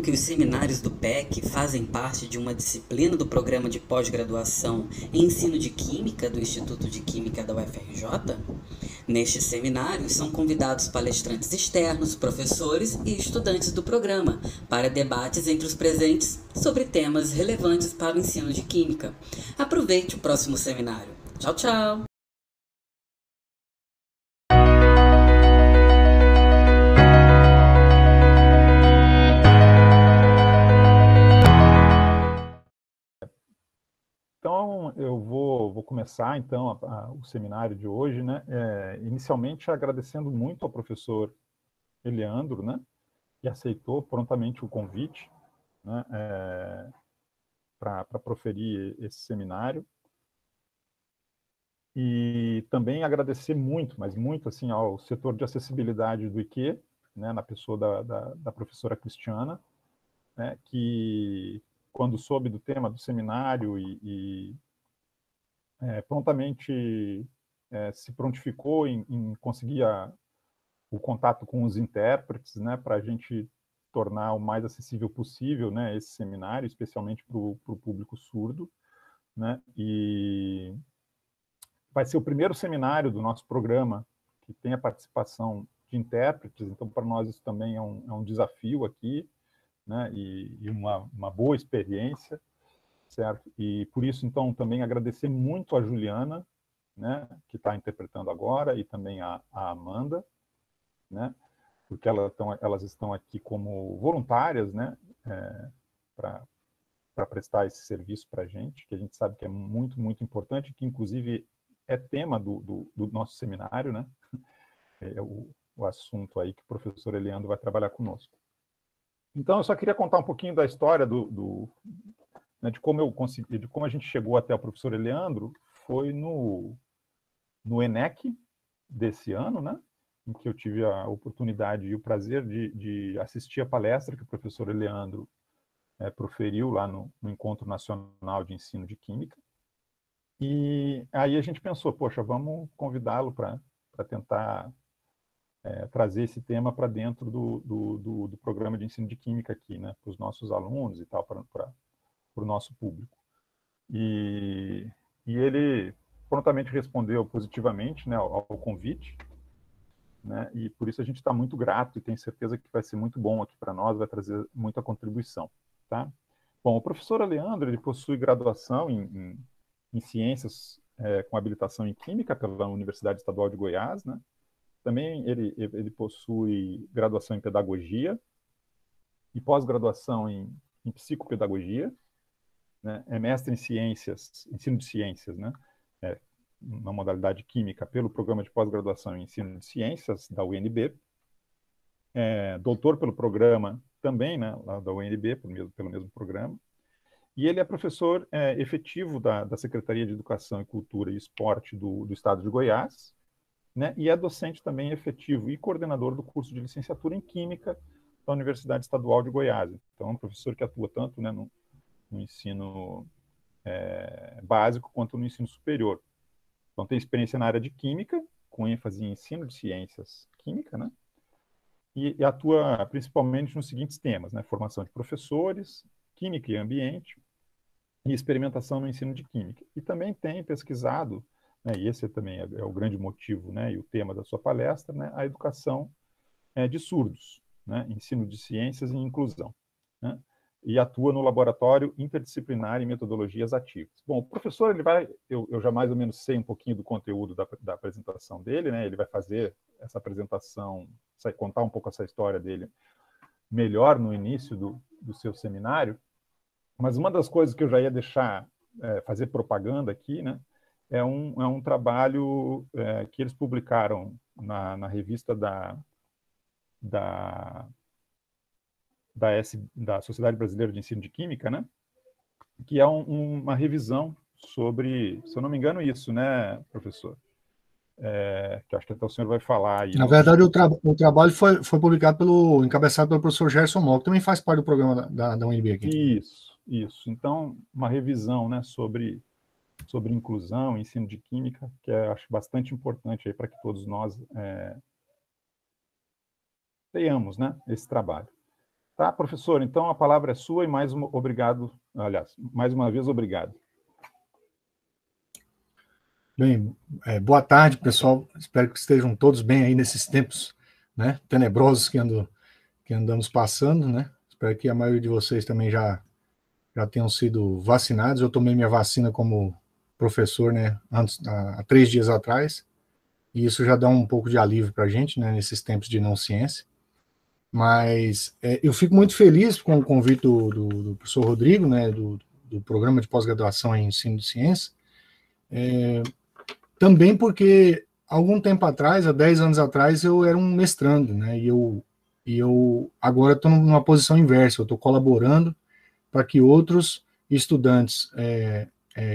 que os seminários do PEC fazem parte de uma disciplina do programa de pós-graduação em ensino de Química do Instituto de Química da UFRJ? Nestes seminários são convidados palestrantes externos, professores e estudantes do programa para debates entre os presentes sobre temas relevantes para o ensino de Química. Aproveite o próximo seminário. Tchau, tchau! Então, eu vou começar, então, o seminário de hoje, né? Inicialmente, agradecendo muito ao professor Eleandro, né? Que aceitou prontamente o convite, né? Para proferir esse seminário. E também agradecer muito, mas muito, assim, ao setor de acessibilidade do IQ, né? Na pessoa da professora Cristiana, né? Que, quando soube do tema do seminário prontamente se prontificou em conseguir o contato com os intérpretes, né, para a gente tornar o mais acessível possível, né, esse seminário, especialmente para o público surdo, né, e vai ser o primeiro seminário do nosso programa que tem a participação de intérpretes, então para nós isso também é um desafio aqui, né, e uma boa experiência, certo? E por isso, então, também agradecer muito a Juliana, né, que está interpretando agora, e também a Amanda, né, porque elas estão aqui como voluntárias, né, para prestar esse serviço para a gente, que a gente sabe que é muito, muito importante, que inclusive é tema do nosso seminário, né, é o assunto aí que o professor Eleandro vai trabalhar conosco. Então, eu só queria contar um pouquinho da história né, de como a gente chegou até o professor Eleandro. Foi no ENEC desse ano, né, em que eu tive a oportunidade e o prazer de assistir a palestra que o professor Eleandro proferiu lá no Encontro Nacional de Ensino de Química. E aí a gente pensou, poxa, vamos convidá-lo para tentar trazer esse tema para dentro do programa de ensino de Química aqui, né, para os nossos alunos e tal, para o nosso público. E ele prontamente respondeu positivamente, né, ao convite, né, e por isso a gente está muito grato e tem certeza que vai ser muito bom aqui para nós, vai trazer muita contribuição. Tá? Bom, o professor Leandro, ele possui graduação em ciências com habilitação em Química pela Universidade Estadual de Goiás, né? Também ele possui graduação em Pedagogia e pós-graduação em Psicopedagogia, né? É mestre em Ciências, Ensino de Ciências, né? Na modalidade Química pelo Programa de Pós-Graduação em Ensino de Ciências da UNB, doutor pelo programa também, né, lá da UNB, pelo mesmo programa, e ele é professor efetivo da Secretaria de Educação e Cultura e Esporte do Estado de Goiás, né, e é docente também efetivo e coordenador do curso de licenciatura em Química da Universidade Estadual de Goiás. Então, é um professor que atua tanto, né, no ensino básico quanto no ensino superior. Então, tem experiência na área de Química, com ênfase em ensino de ciências química, né, e atua principalmente nos seguintes temas, né, formação de professores, Química e Ambiente, e experimentação no ensino de Química. E também tem pesquisado, né, e esse também é o grande motivo, né, e o tema da sua palestra, né, a educação de surdos, né, ensino de ciências e inclusão, né, e atua no laboratório interdisciplinar em metodologias ativas. Bom, o professor, eu já mais ou menos sei um pouquinho do conteúdo da apresentação dele, né, ele vai fazer essa apresentação, contar um pouco essa história dele melhor no início do seu seminário, mas uma das coisas que eu já ia deixar fazer propaganda aqui, né, é um trabalho que eles publicaram na revista da Sociedade Brasileira de Ensino de Química, né, que é uma revisão sobre, se eu não me engano, isso, né, professor? Que acho que até o senhor vai falar aí. Na verdade, o trabalho foi publicado encabeçado pelo professor Gerson Moll, que também faz parte do programa da UNB aqui. Isso. Então, uma revisão, né, sobre inclusão, ensino de Química, que acho bastante importante para que todos nós tenhamos, né, esse trabalho. Tá, professor, então a palavra é sua e mais uma vez, obrigado. Bem, boa tarde, pessoal. Espero que estejam todos bem aí nesses tempos, né, tenebrosos que andamos passando, né? Espero que a maioria de vocês também já tenham sido vacinados. Eu tomei minha vacina como professor, né, há 3 dias atrás, e isso já dá um pouco de alívio para a gente, né, nesses tempos de não ciência. Mas eu fico muito feliz com o convite do professor Rodrigo, né, do programa de pós-graduação em ensino de ciência, também porque algum tempo atrás, há 10 anos atrás, eu era um mestrando, né, e eu agora estou numa posição inversa, eu estou colaborando para que outros estudantes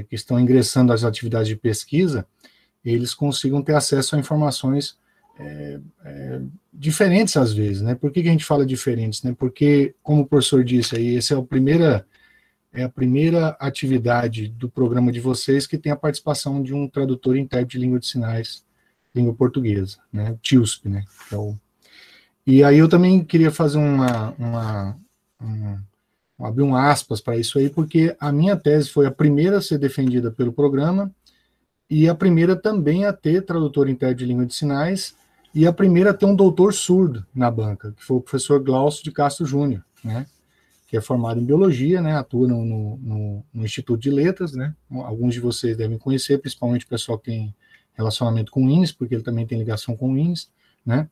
que estão ingressando às atividades de pesquisa, eles consigam ter acesso a informações diferentes às vezes, né? Por que a gente fala diferentes, né? Porque, como o professor disse aí, essa é a primeira atividade do programa de vocês que tem a participação de um tradutor e intérprete de língua de sinais, língua portuguesa, né? TILSP, né? E aí eu também queria fazer abrir um aspas para isso aí, porque a minha tese foi a primeira a ser defendida pelo programa e a primeira também a ter tradutor e intérprete de língua de sinais e a primeira a ter um doutor surdo na banca, que foi o professor Glaucio de Castro Júnior, né, que é formado em biologia, né, atua no Instituto de Letras, né, alguns de vocês devem conhecer, principalmente o pessoal que tem relacionamento com o INES, porque ele também tem ligação com o INES, né,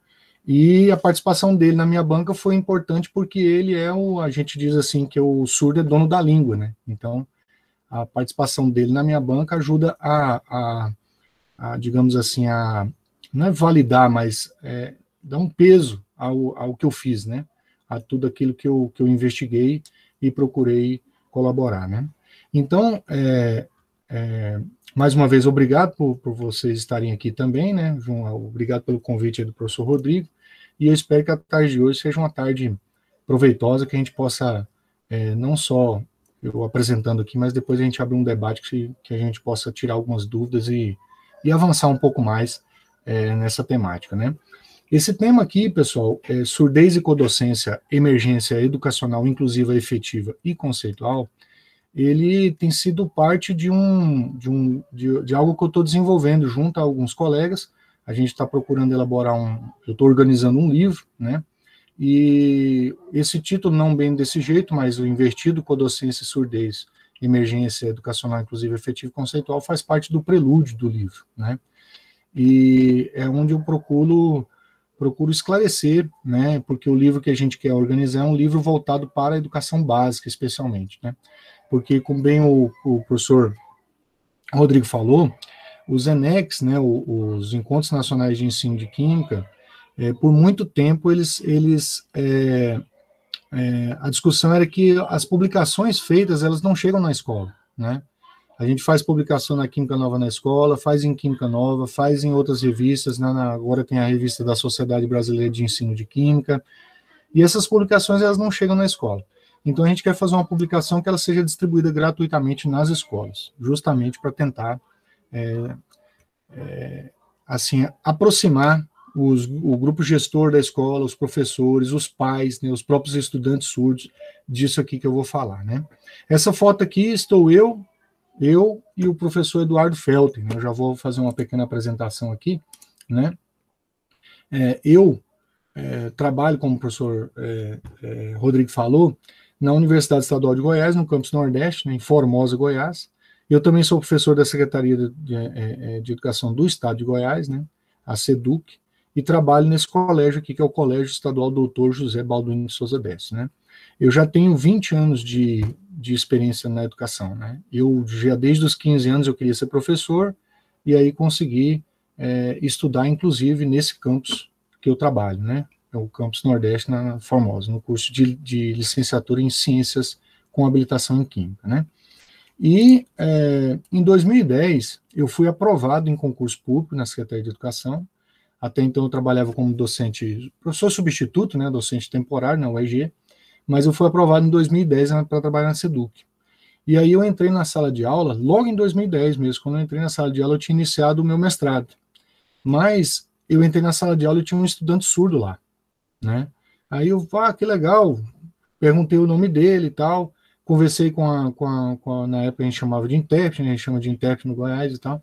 e a participação dele na minha banca foi importante porque ele a gente diz assim que o surdo é dono da língua, né, então a participação dele na minha banca ajuda a digamos assim, não é validar, mas dar um peso ao que eu fiz, né? A tudo aquilo que eu investiguei e procurei colaborar, né? Então, mais uma vez, obrigado por vocês estarem aqui também, né? Obrigado pelo convite aí do professor Rodrigo, e eu espero que a tarde de hoje seja uma tarde proveitosa, que a gente possa, não só eu apresentando aqui, mas depois a gente abrir um debate que a gente possa tirar algumas dúvidas e avançar um pouco mais nessa temática, né? Esse tema aqui, pessoal, surdez e codocência, emergência educacional inclusiva, efetiva e conceitual, ele tem sido parte de algo que eu estou desenvolvendo junto a alguns colegas. A gente está procurando elaborar eu estou organizando um livro, né? E esse título, não bem desse jeito, mas o Invertido, Codocência e Surdez, Emergência Educacional Inclusiva, Efetiva e Conceitual, faz parte do prelúdio do livro, né? E é onde eu procuro esclarecer, né? Porque o livro que a gente quer organizar é um livro voltado para a educação básica, especialmente, né? Porque, como bem o professor Rodrigo falou, os ENECs, né, os Encontros Nacionais de Ensino de Química, por muito tempo a discussão era que as publicações feitas, elas não chegam na escola, né? A gente faz publicação na Química Nova na escola, faz em Química Nova, faz em outras revistas, né? Agora tem a revista da Sociedade Brasileira de Ensino de Química, e essas publicações, elas não chegam na escola. Então a gente quer fazer uma publicação que ela seja distribuída gratuitamente nas escolas, justamente para tentar, assim, aproximar o grupo gestor da escola, os professores, os pais, né, os próprios estudantes surdos, disso aqui que eu vou falar, né? Essa foto aqui estou eu e o professor Eduardo Felten, né? Eu já vou fazer uma pequena apresentação aqui, né? Eu trabalho, como o professor Rodrigo falou, na Universidade Estadual de Goiás, no campus Nordeste, né, em Formosa, Goiás. Eu também sou professor da Secretaria de Educação do Estado de Goiás, né, a SEDUC, e trabalho nesse colégio aqui, que é o Colégio Estadual Dr. José Balduino de Souza Bessa, né. Eu já tenho 20 anos de experiência na educação, né. Eu já desde os 15 anos eu queria ser professor, e aí consegui estudar, inclusive, nesse campus que eu trabalho, né, é o campus Nordeste na Formosa, no curso de licenciatura em Ciências com habilitação em Química, né. E em 2010 eu fui aprovado em concurso público na Secretaria de Educação. Até então eu trabalhava como docente, professor substituto, né, docente temporário na UEG, mas eu fui aprovado em 2010 para trabalhar na SEDUC. E aí eu entrei na sala de aula, logo em 2010 mesmo, quando eu entrei na sala de aula eu tinha iniciado o meu mestrado. Mas eu entrei na sala de aula e tinha um estudante surdo lá, né? Aí eu, que legal, perguntei o nome dele e tal, conversei na época a gente chamava de intérprete, né, a gente chama de intérprete no Goiás e tal,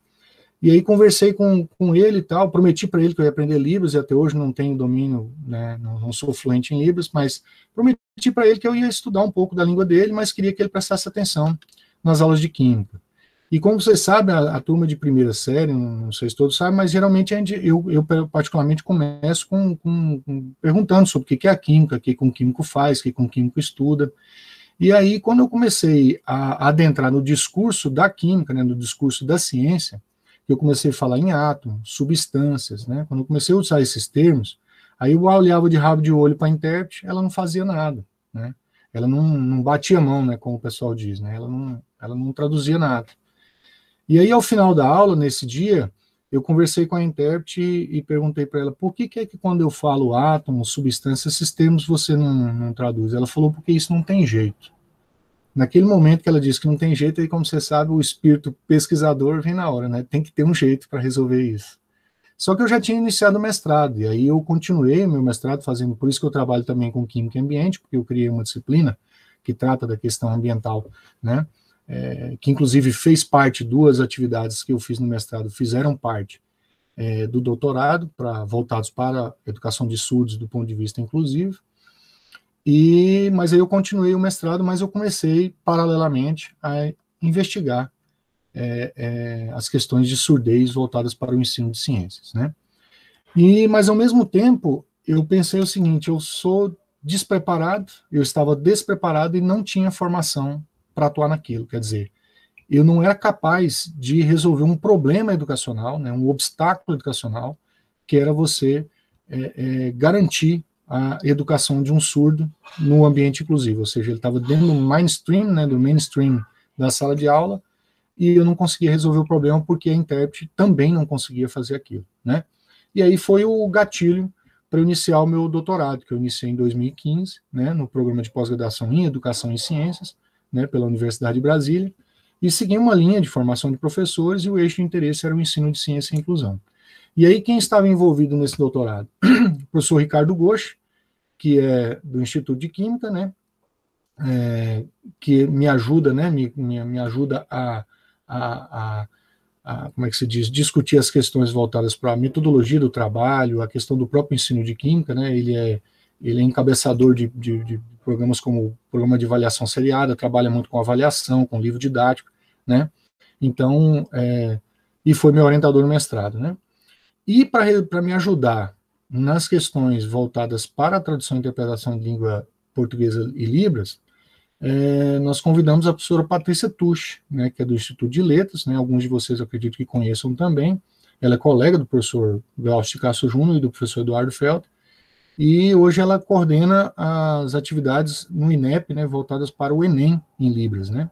e aí conversei com ele e tal, prometi para ele que eu ia aprender Libras, e até hoje não tenho domínio, né, não sou fluente em Libras, mas prometi para ele que eu ia estudar um pouco da língua dele, mas queria que ele prestasse atenção nas aulas de Química. E como vocês sabem, a turma de primeira série, não sei se todos sabem, mas geralmente eu particularmente começo perguntando sobre o que é a Química, o que um químico faz, o que um químico estuda. E aí, quando eu comecei a adentrar no discurso da Química, né, no discurso da ciência, eu comecei a falar em átomos, substâncias, né? Quando eu comecei a usar esses termos, aí eu olhava de rabo de olho para a intérprete, ela não fazia nada, né? Ela não batia a mão, né, como o pessoal diz, né? Ela não traduzia nada. E aí, ao final da aula, nesse dia, eu conversei com a intérprete e perguntei para ela, por que é que quando eu falo átomo, substância, esses termos você não traduz? Ela falou, porque isso não tem jeito. Naquele momento que ela disse que não tem jeito, aí, como você sabe, o espírito pesquisador vem na hora, né? Tem que ter um jeito para resolver isso. Só que eu já tinha iniciado o mestrado, e aí eu continuei meu mestrado fazendo, por isso que eu trabalho também com Química e Ambiente, porque eu criei uma disciplina que trata da questão ambiental, né? Que inclusive fez parte, duas atividades que eu fiz no mestrado, fizeram parte do doutorado, voltados para a educação de surdos do ponto de vista inclusivo, mas aí eu continuei o mestrado, mas eu comecei, paralelamente, a investigar as questões de surdez voltadas para o ensino de ciências, né? Mas, ao mesmo tempo, eu pensei o seguinte, eu sou despreparado, eu estava despreparado e não tinha formação para atuar naquilo, quer dizer, eu não era capaz de resolver um problema educacional, né, um obstáculo educacional, que era você garantir a educação de um surdo no ambiente inclusivo, ou seja, ele estava dentro do mainstream, né, da sala de aula, e eu não conseguia resolver o problema porque a intérprete também não conseguia fazer aquilo, né? E aí foi o gatilho para iniciar o meu doutorado, que eu iniciei em 2015, né, no programa de pós-graduação em Educação e Ciências, né, pela Universidade de Brasília, e segui uma linha de formação de professores, e o eixo de interesse era o ensino de ciência e inclusão. E aí quem estava envolvido nesse doutorado? O professor Ricardo Gosch, que é do Instituto de Química, né, que me ajuda, né, me ajuda a como é que se diz, discutir as questões voltadas para a metodologia do trabalho, a questão do próprio ensino de Química, né, ele é encabeçador de programas como o Programa de Avaliação Seriada, trabalha muito com avaliação, com livro didático, né, então, e foi meu orientador no mestrado, né, e para me ajudar nas questões voltadas para a tradução e interpretação de língua portuguesa e Libras, nós convidamos a professora Patrícia Tucci, né, que é do Instituto de Letras, né, alguns de vocês eu acredito que conheçam também, ela é colega do professor Glaucio de Castro Júnior e do professor Eduardo Felt, e hoje ela coordena as atividades no INEP, né, voltadas para o Enem em Libras, né,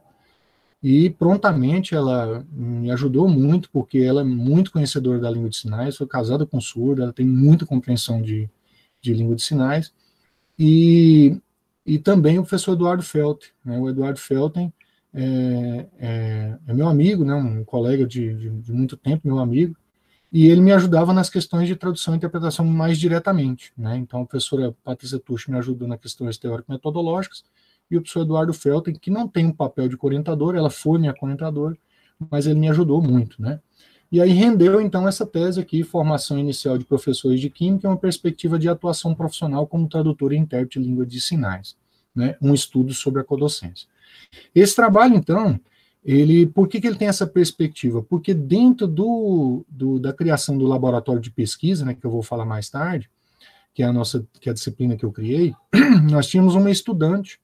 e prontamente ela me ajudou muito, porque ela é muito conhecedora da língua de sinais, foi casada com surda, ela tem muita compreensão de língua de sinais, e também o professor Eduardo Felten, né? O Eduardo Felten é meu amigo, né? Um colega de muito tempo, meu amigo, e ele me ajudava nas questões de tradução e interpretação mais diretamente, né? Então a professora Patrícia Tucci me ajudou nas questões teórico-metodológicas, e o professor Eduardo Felten, que não tem um papel de orientador, ela foi minha orientadora, mas ele me ajudou muito, né? E aí rendeu, então, essa tese aqui, Formação Inicial de Professores de Química, uma perspectiva de atuação profissional como tradutor e intérprete de língua de sinais, né? Um estudo sobre a codocência. Esse trabalho, então, por que ele tem essa perspectiva? Porque dentro da criação do laboratório de pesquisa, né, que eu vou falar mais tarde, que é a disciplina que eu criei, nós tínhamos uma estudante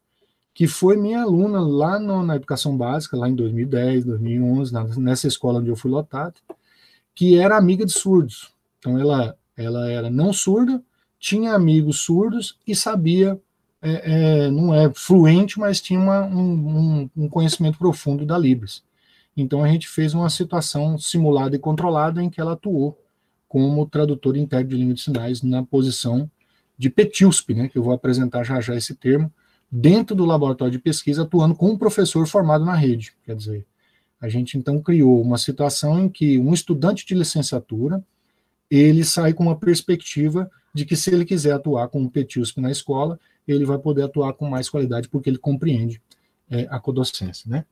que foi minha aluna lá na educação básica, lá em 2010, 2011, nessa escola onde eu fui lotado, que era amiga de surdos. Então, ela era não surda, tinha amigos surdos e sabia, não é fluente, mas tinha um conhecimento profundo da Libras. Então, a gente fez uma situação simulada e controlada em que ela atuou como tradutora e intérprete de língua de sinais na posição de PETILSP, né, que eu vou apresentar já esse termo, dentro do laboratório de pesquisa, atuando com um professor formado na rede. Quer dizer, a gente então criou uma situação em que um estudante de licenciatura, ele sai com uma perspectiva de que se ele quiser atuar como PETIUSP na escola, ele vai poder atuar com mais qualidade, porque ele compreende a codocência, né?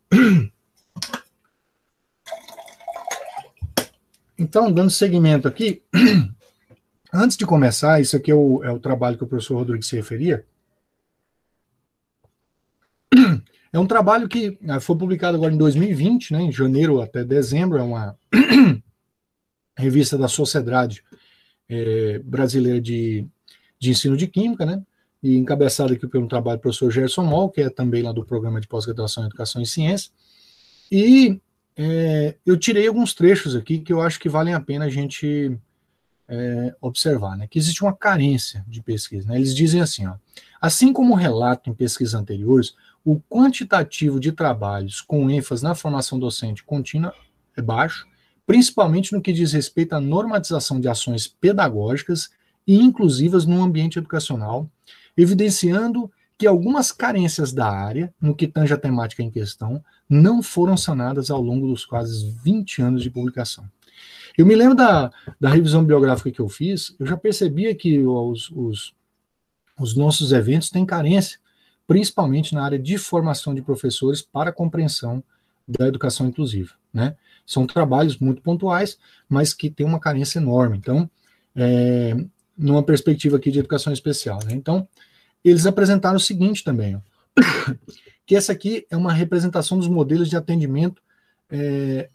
Então, dando seguimento aqui, antes de começar, isso aqui é o trabalho que o professor Rodrigues se referia. É um trabalho que foi publicado agora em 2020, né, em janeiro até dezembro, é uma revista da Sociedade Brasileira de Ensino de Química, né, e encabeçado aqui pelo trabalho do professor Gerson Moll, que é também lá do Programa de Pós-Graduação em Educação e Ciência, e eu tirei alguns trechos aqui que eu acho que valem a pena a gente observar, né, que existe uma carência de pesquisa, né, eles dizem assim, ó, assim como relato em pesquisas anteriores, o quantitativo de trabalhos com ênfase na formação docente contínua é baixo, principalmente no que diz respeito à normatização de ações pedagógicas e inclusivas no ambiente educacional, evidenciando que algumas carências da área, no que tange a temática em questão, não foram sanadas ao longo dos quase 20 anos de publicação. Eu me lembro da revisão biográfica que eu fiz, eu já percebia que os nossos eventos têm carência, principalmente na área de formação de professores para a compreensão da educação inclusiva, né? São trabalhos muito pontuais, mas que têm uma carência enorme. Então, numa perspectiva aqui de educação especial, né? Então, eles apresentaram o seguinte também, ó, que essa aqui é uma representação dos modelos de atendimento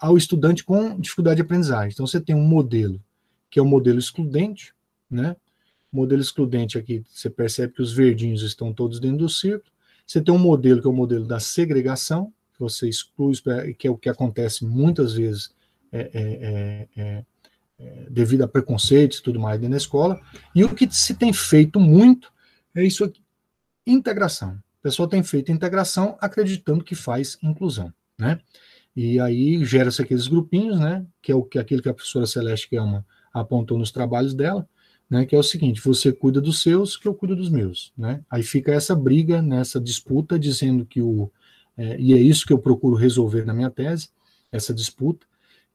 ao estudante com dificuldade de aprendizagem. Então, você tem um modelo, que é o modelo excludente, né? Modelo excludente aqui, você percebe que os verdinhos estão todos dentro do círculo. Você tem um modelo que é o modelo da segregação, que você exclui, que é o que acontece muitas vezes devido a preconceitos e tudo mais dentro da escola. E o que se tem feito muito é isso aqui, integração. A pessoa tem feito integração acreditando que faz inclusão, né? E aí gera-se aqueles grupinhos, né? Que é aquilo que a professora Celeste Kelman apontou nos trabalhos dela, né, que é o seguinte, você cuida dos seus, que eu cuido dos meus, né? Aí fica essa briga, nessa disputa, dizendo que e é isso que eu procuro resolver na minha tese, essa disputa,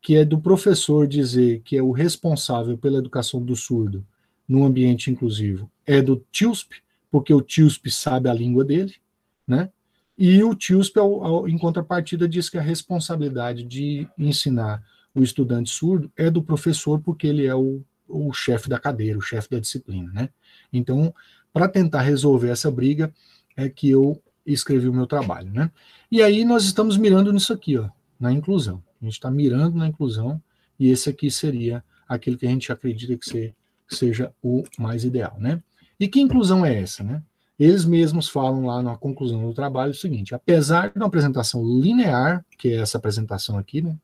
que é do professor dizer que é o responsável pela educação do surdo no ambiente inclusivo, é do TIUSP, porque o TIUSP sabe a língua dele, né? E o TIUSP, em contrapartida, diz que a responsabilidade de ensinar o estudante surdo é do professor, porque ele é o chefe da cadeira, o chefe da disciplina, né? Então, para tentar resolver essa briga, é que eu escrevi o meu trabalho, né? E aí nós estamos mirando nisso aqui, ó, na inclusão. A gente está mirando na inclusão, e esse aqui seria aquilo que a gente acredita que seja o mais ideal, né? E que inclusão é essa, né? Eles mesmos falam lá na conclusão do trabalho o seguinte, apesar de uma apresentação linear, que é essa apresentação aqui, né?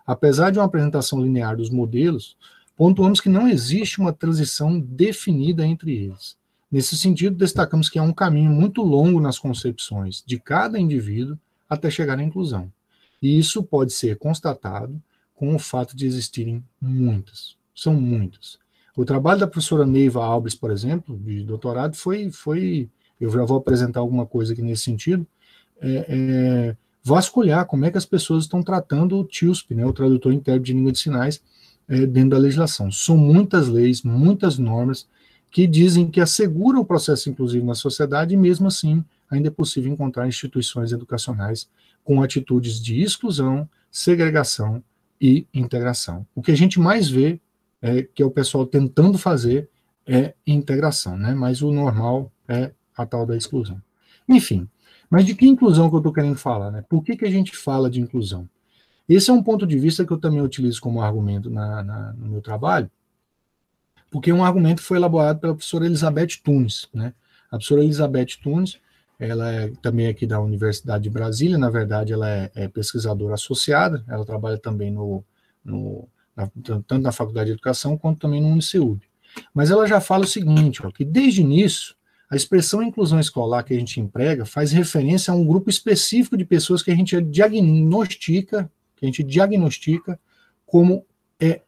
Apesar de uma apresentação linear dos modelos, pontuamos que não existe uma transição definida entre eles. Nesse sentido, destacamos que há um caminho muito longo nas concepções de cada indivíduo até chegar à inclusão. E isso pode ser constatado com o fato de existirem muitas. São muitas. O trabalho da professora Neiva Alves, por exemplo, de doutorado, foi eu já vou apresentar alguma coisa aqui nesse sentido, vasculhar como é que as pessoas estão tratando o TIUSP, né, o Tradutor Intérprete de Língua de Sinais, dentro da legislação. São muitas leis, muitas normas que dizem que asseguram o processo inclusivo na sociedade e, mesmo assim, ainda é possível encontrar instituições educacionais com atitudes de exclusão, segregação e integração. O que a gente mais vê, que é o pessoal tentando fazer, é integração, né? Mas o normal é a tal da exclusão. Enfim, mas de que inclusão que eu estou querendo falar, né? Por que a gente fala de inclusão? Esse é um ponto de vista que eu também utilizo como argumento no meu trabalho, porque um argumento que foi elaborado pela professora Elizabeth Tunes, né? A professora Elizabeth Tunes, ela é também aqui da Universidade de Brasília, na verdade ela é pesquisadora associada, ela trabalha também tanto na Faculdade de Educação quanto também no Uniceub. Mas ela já fala o seguinte, ó, que desde o início, a expressão inclusão escolar que a gente emprega faz referência a um grupo específico de pessoas que a gente diagnostica como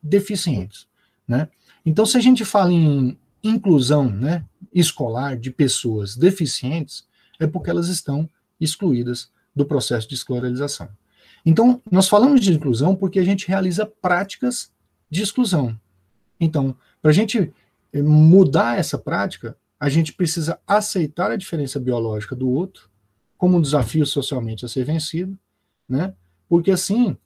deficientes, né? Então, se a gente fala em inclusão, né, escolar de pessoas deficientes, é porque elas estão excluídas do processo de escolarização. Então, nós falamos de inclusão porque a gente realiza práticas de exclusão. Então, para a gente mudar essa prática, a gente precisa aceitar a diferença biológica do outro como um desafio socialmente a ser vencido, né? Porque assim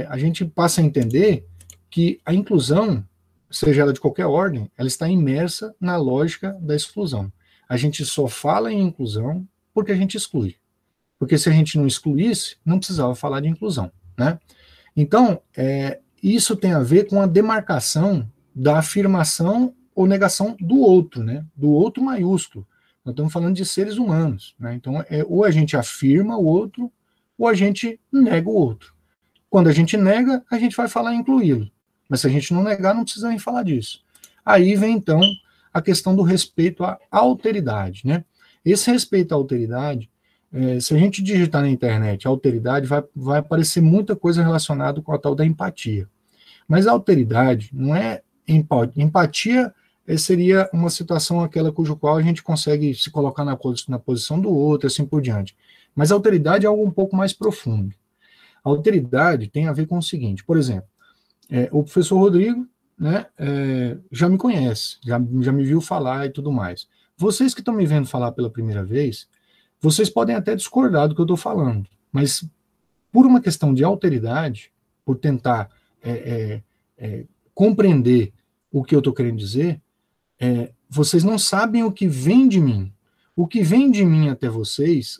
a gente passa a entender que a inclusão, seja ela de qualquer ordem, ela está imersa na lógica da exclusão. A gente só fala em inclusão porque a gente exclui. Porque se a gente não excluísse, não precisava falar de inclusão, né? Então, isso tem a ver com a demarcação da afirmação ou negação do outro, né? Do outro maiúsculo. Nós estamos falando de seres humanos, né? Então, ou a gente afirma o outro, ou a gente nega o outro. Quando a gente nega, a gente vai falar em incluí-lo. Mas se a gente não negar, não precisa nem falar disso. Aí vem, então, a questão do respeito à alteridade, né? Esse respeito à alteridade, se a gente digitar na internet alteridade, vai aparecer muita coisa relacionada com a tal da empatia. Mas a alteridade não é empatia, seria uma situação aquela cujo qual a gente consegue se colocar na posição do outro, assim por diante. Mas a alteridade é algo um pouco mais profundo. A alteridade tem a ver com o seguinte, por exemplo, o professor Rodrigo, né, já me conhece, já me viu falar e tudo mais. Vocês que estão me vendo falar pela primeira vez, vocês podem até discordar do que eu estou falando, mas por uma questão de alteridade, por tentar compreender o que eu estou querendo dizer, vocês não sabem o que vem de mim. O que vem de mim até vocês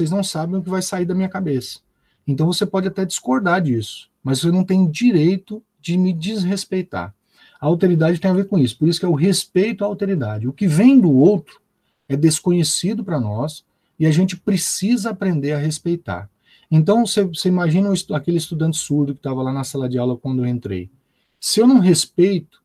não sabem o que vai sair da minha cabeça. Então você pode até discordar disso, mas você não tem direito de me desrespeitar. A alteridade tem a ver com isso, por isso que é o respeito à alteridade. O que vem do outro é desconhecido para nós e a gente precisa aprender a respeitar. Então você imagina aquele estudante surdo que estava lá na sala de aula quando eu entrei. Se eu não respeito,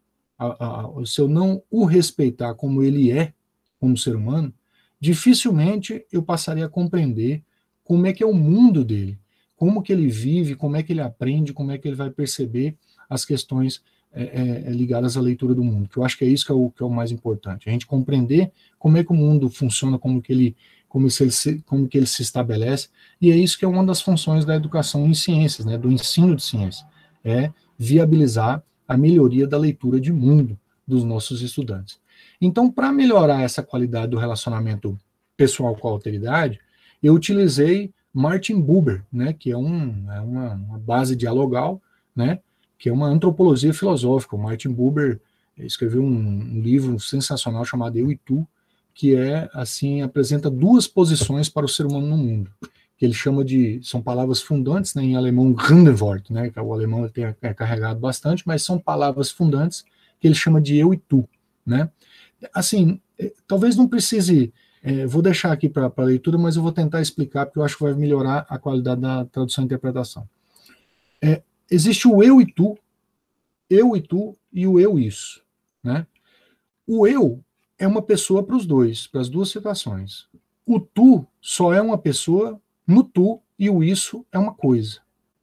se eu não o respeitar como ele é, como ser humano, dificilmente eu passaria a compreender como é que é o mundo dele, como que ele vive, como é que ele aprende, como é que ele vai perceber as questões ligadas à leitura do mundo, que eu acho que é isso que é o mais importante, a gente compreender como é que o mundo funciona, como que ele se estabelece, e é isso que é uma das funções da educação em ciências, né, do ensino de ciências, viabilizar a melhoria da leitura de mundo dos nossos estudantes. Então, para melhorar essa qualidade do relacionamento pessoal com a alteridade, eu utilizei Martin Buber, né, que é uma base dialogal, né, que é uma antropologia filosófica. O Martin Buber escreveu um livro sensacional chamado Eu e Tu, que apresenta duas posições para o ser humano no mundo, que ele chama são palavras fundantes, né, em alemão Grundwort, né, que o alemão é carregado bastante, mas são palavras fundantes que ele chama de eu e tu, né. Assim, talvez não precise, vou deixar aqui para a leitura, mas eu vou tentar explicar, porque eu acho que vai melhorar a qualidade da tradução e interpretação. Existe o eu e tu e o eu isso, né. O eu é uma pessoa para os dois, para as duas situações. O tu só é uma pessoa no tu e o isso é uma coisa,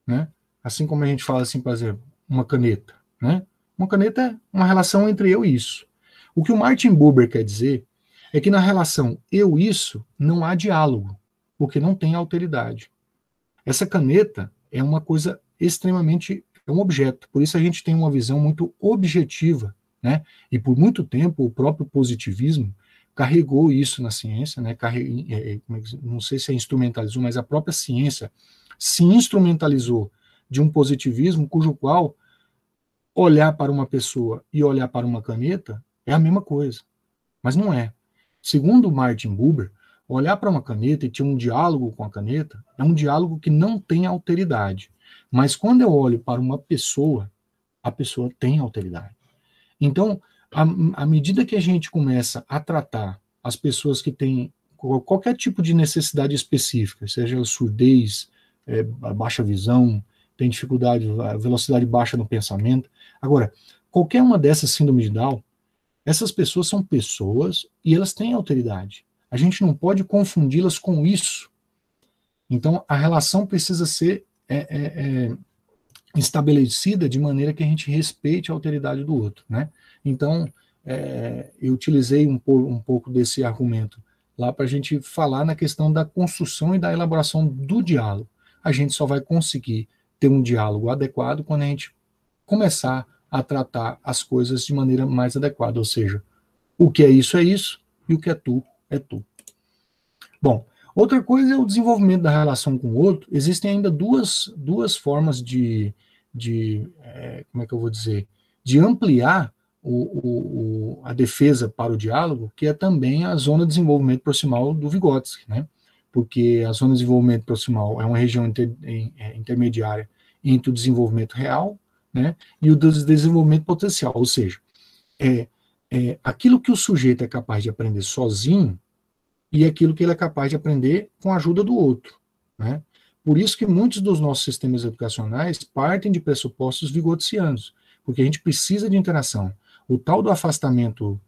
né? Assim como a gente fala assim, por exemplo, uma caneta, né? Uma caneta é uma relação entre eu e isso. O que o Martin Buber quer dizer é que na relação eu-isso não há diálogo, porque não tem alteridade. Essa caneta é uma coisa extremamente, é um objeto, por isso a gente tem uma visão muito objetiva, né? E por muito tempo o próprio positivismo carregou isso na ciência, né? Não sei se instrumentalizou, mas a própria ciência se instrumentalizou de um positivismo cujo qual olhar para uma pessoa e olhar para uma caneta é a mesma coisa, mas não é. Segundo Martin Buber, olhar para uma caneta e ter um diálogo com a caneta é um diálogo que não tem alteridade, mas quando eu olho para uma pessoa, a pessoa tem alteridade. Então, à medida que a gente começa a tratar as pessoas que têm qualquer tipo de necessidade específica, seja surdez, baixa visão, tem dificuldade, velocidade baixa no pensamento. Agora, qualquer uma dessas síndromes de Down, essas pessoas são pessoas e elas têm alteridade. A gente não pode confundi-las com isso. Então, a relação precisa ser estabelecida de maneira que a gente respeite a alteridade do outro, né? Então, eu utilizei um pouco desse argumento lá para a gente falar na questão da construção e da elaboração do diálogo. A gente só vai conseguir ter um diálogo adequado quando a gente começar a tratar as coisas de maneira mais adequada, ou seja, o que é isso e o que é tu é tu. Bom, outra coisa é o desenvolvimento da relação com o outro. Existem ainda duas formas como é que eu vou dizer, de ampliar a defesa para o diálogo, que é também a zona de desenvolvimento proximal do Vygotsky, né? Porque a zona de desenvolvimento proximal é uma região intermediária entre o desenvolvimento real, né, e o desenvolvimento potencial, ou seja, aquilo que o sujeito é capaz de aprender sozinho e aquilo que ele é capaz de aprender com a ajuda do outro, né? Por isso que muitos dos nossos sistemas educacionais partem de pressupostos vigotskianos, porque a gente precisa de interação. O tal do afastamento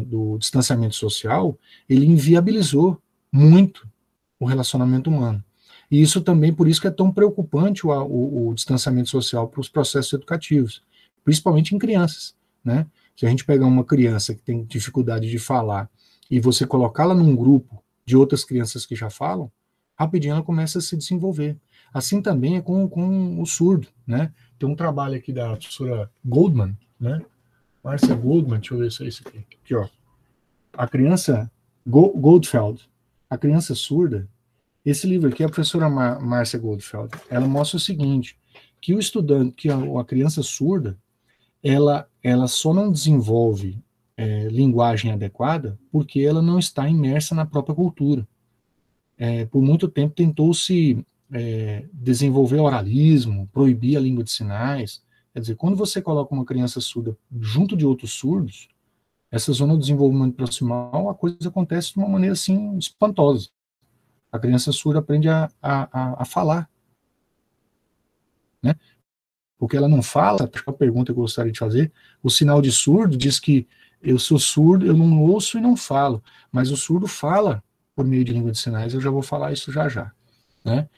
do distanciamento social, ele inviabilizou muito o relacionamento humano. E isso também, por isso que é tão preocupante o distanciamento social para os processos educativos, principalmente em crianças, né? Se a gente pegar uma criança que tem dificuldade de falar e você colocá-la num grupo de outras crianças que já falam, rapidinho ela começa a se desenvolver. Assim também é com o surdo, né? Tem um trabalho aqui da professora Goldman, né? Marcia Goldman, deixa eu ver se é isso aqui. Aqui, ó. A criança Goldfeld, a criança surda. Esse livro aqui é a professora Marcia Goldfeld. Ela mostra o seguinte, que o estudante, que a criança surda, ela só não desenvolve linguagem adequada porque ela não está imersa na própria cultura. Por muito tempo tentou-se desenvolver oralismo, proibir a língua de sinais. Quer dizer, quando você coloca uma criança surda junto de outros surdos, essa zona de desenvolvimento proximal, a coisa acontece de uma maneira assim espantosa. A criança surda aprende a falar, né? Porque ela não fala, acho que é a pergunta que eu gostaria de fazer, o sinal de surdo diz que eu sou surdo, eu não ouço e não falo, mas o surdo fala por meio de língua de sinais, eu já vou falar isso já, né?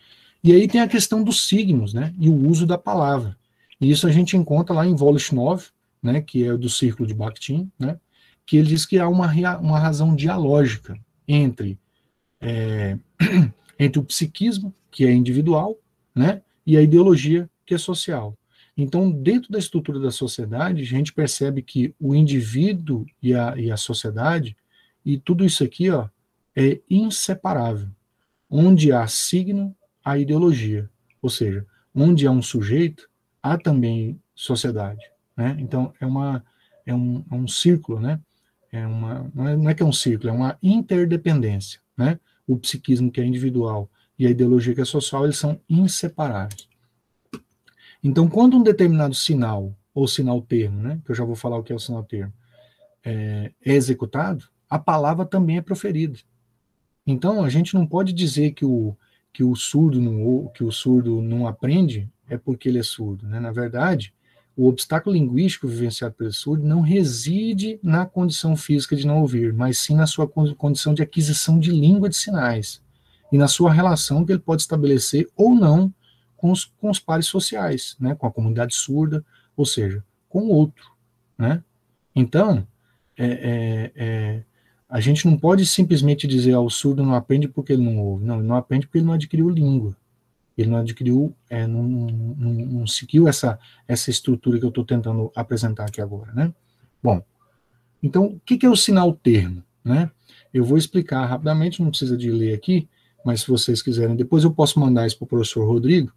E aí tem a questão dos signos, né, e o uso da palavra. E isso a gente encontra lá em Voloshinov, né, que é do Círculo de Bakhtin, né, que ele diz que há uma razão dialógica entre o psiquismo, que é individual, né, e a ideologia, que é social. Então, dentro da estrutura da sociedade, a gente percebe que o indivíduo e a sociedade, e tudo isso aqui, ó, é inseparável. Onde há signo, há ideologia. Ou seja, onde há um sujeito, há também sociedade, né? Então, é um círculo, né? Não é que é um círculo, é uma interdependência, né? O psiquismo, que é individual, e a ideologia, que é social, eles são inseparáveis. Então, quando um determinado sinal, ou sinal-termo, né? Que eu já vou falar o que é o sinal-termo, é executado, a palavra também é proferida. Então, a gente não pode dizer que o surdo não aprende é porque ele é surdo, né? Na verdade, o obstáculo linguístico vivenciado pelo surdo não reside na condição física de não ouvir, mas sim na sua condição de aquisição de língua de sinais e na sua relação que ele pode estabelecer ou não com os pares sociais, né? Com a comunidade surda, ou seja, com o outro, né? Então, a gente não pode simplesmente dizer o surdo não aprende porque ele não ouve. Não, ele não aprende porque ele não adquiriu língua. Ele não adquiriu, não seguiu essa estrutura que eu estou tentando apresentar aqui agora, né? Bom, então, o que é o sinal-termo, né? Eu vou explicar rapidamente, não precisa de ler aqui, mas se vocês quiserem, depois eu posso mandar isso para o professor Rodrigo,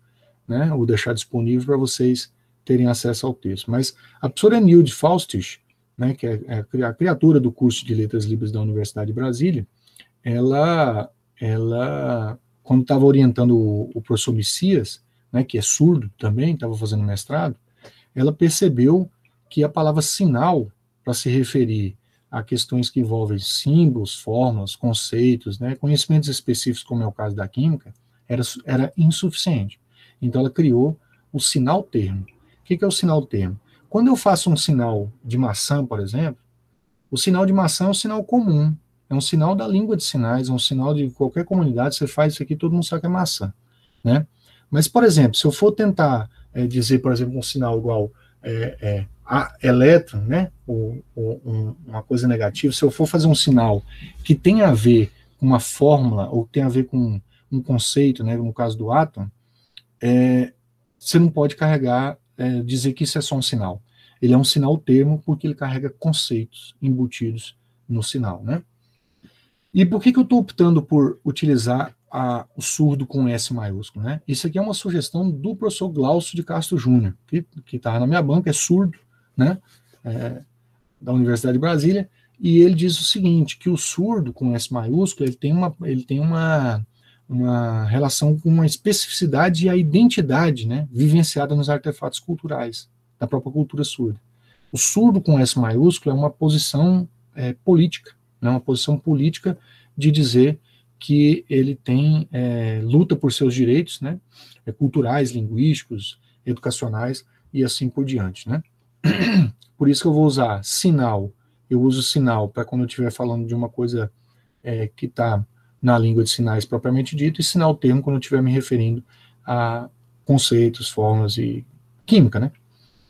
né? Ou deixar disponível para vocês terem acesso ao texto. Mas a professora Nilde Faustich, né, que é a criatura do curso de Letras Livres da Universidade de Brasília, ela quando estava orientando o professor Messias, né, que é surdo também, estava fazendo mestrado, ela percebeu que a palavra sinal, para se referir a questões que envolvem símbolos, fórmulas, conceitos, né, conhecimentos específicos, como é o caso da química, era insuficiente. Então ela criou o sinal-termo. O que é o sinal-termo? Quando eu faço um sinal de maçã, por exemplo, o sinal de maçã é um sinal comum, é um sinal da língua de sinais, é um sinal de qualquer comunidade, você faz isso aqui, todo mundo sabe que é maçã, né? Mas, por exemplo, se eu for tentar dizer, por exemplo, um sinal igual a elétron, né, ou uma coisa negativa, se eu for fazer um sinal que tem a ver com uma fórmula, ou tem a ver com um conceito, né, no caso do átomo, você não pode carregar dizer que isso é só um sinal. Ele é um sinal termo porque ele carrega conceitos embutidos no sinal, né? E por que eu estou optando por utilizar o surdo com S maiúsculo, né? Isso aqui é uma sugestão do professor Glaucio de Castro Júnior, que está na minha banca, é surdo, né? Da Universidade de Brasília, e ele diz o seguinte, que o surdo com S maiúsculo, ele tem uma relação com a especificidade e a identidade, né, vivenciada nos artefatos culturais, da própria cultura surda. O surdo com S maiúsculo é uma posição política, né, uma posição política de dizer que ele tem luta por seus direitos, né, culturais, linguísticos, educacionais e assim por diante, né. Por isso que eu vou usar sinal. Eu uso sinal para quando eu estiver falando de uma coisa que está na língua de sinais propriamente dito, e sinal termo quando eu estiver me referindo a conceitos, formas e química, né?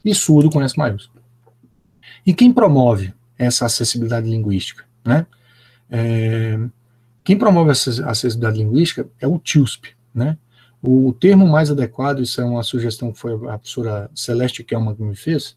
E surdo com S maiúsculo. E quem promove essa acessibilidade linguística, né? Quem promove essa acessibilidade linguística é o TIUSP, né? O termo mais adequado, isso é uma sugestão que foi a professora Celeste Kelman que me fez,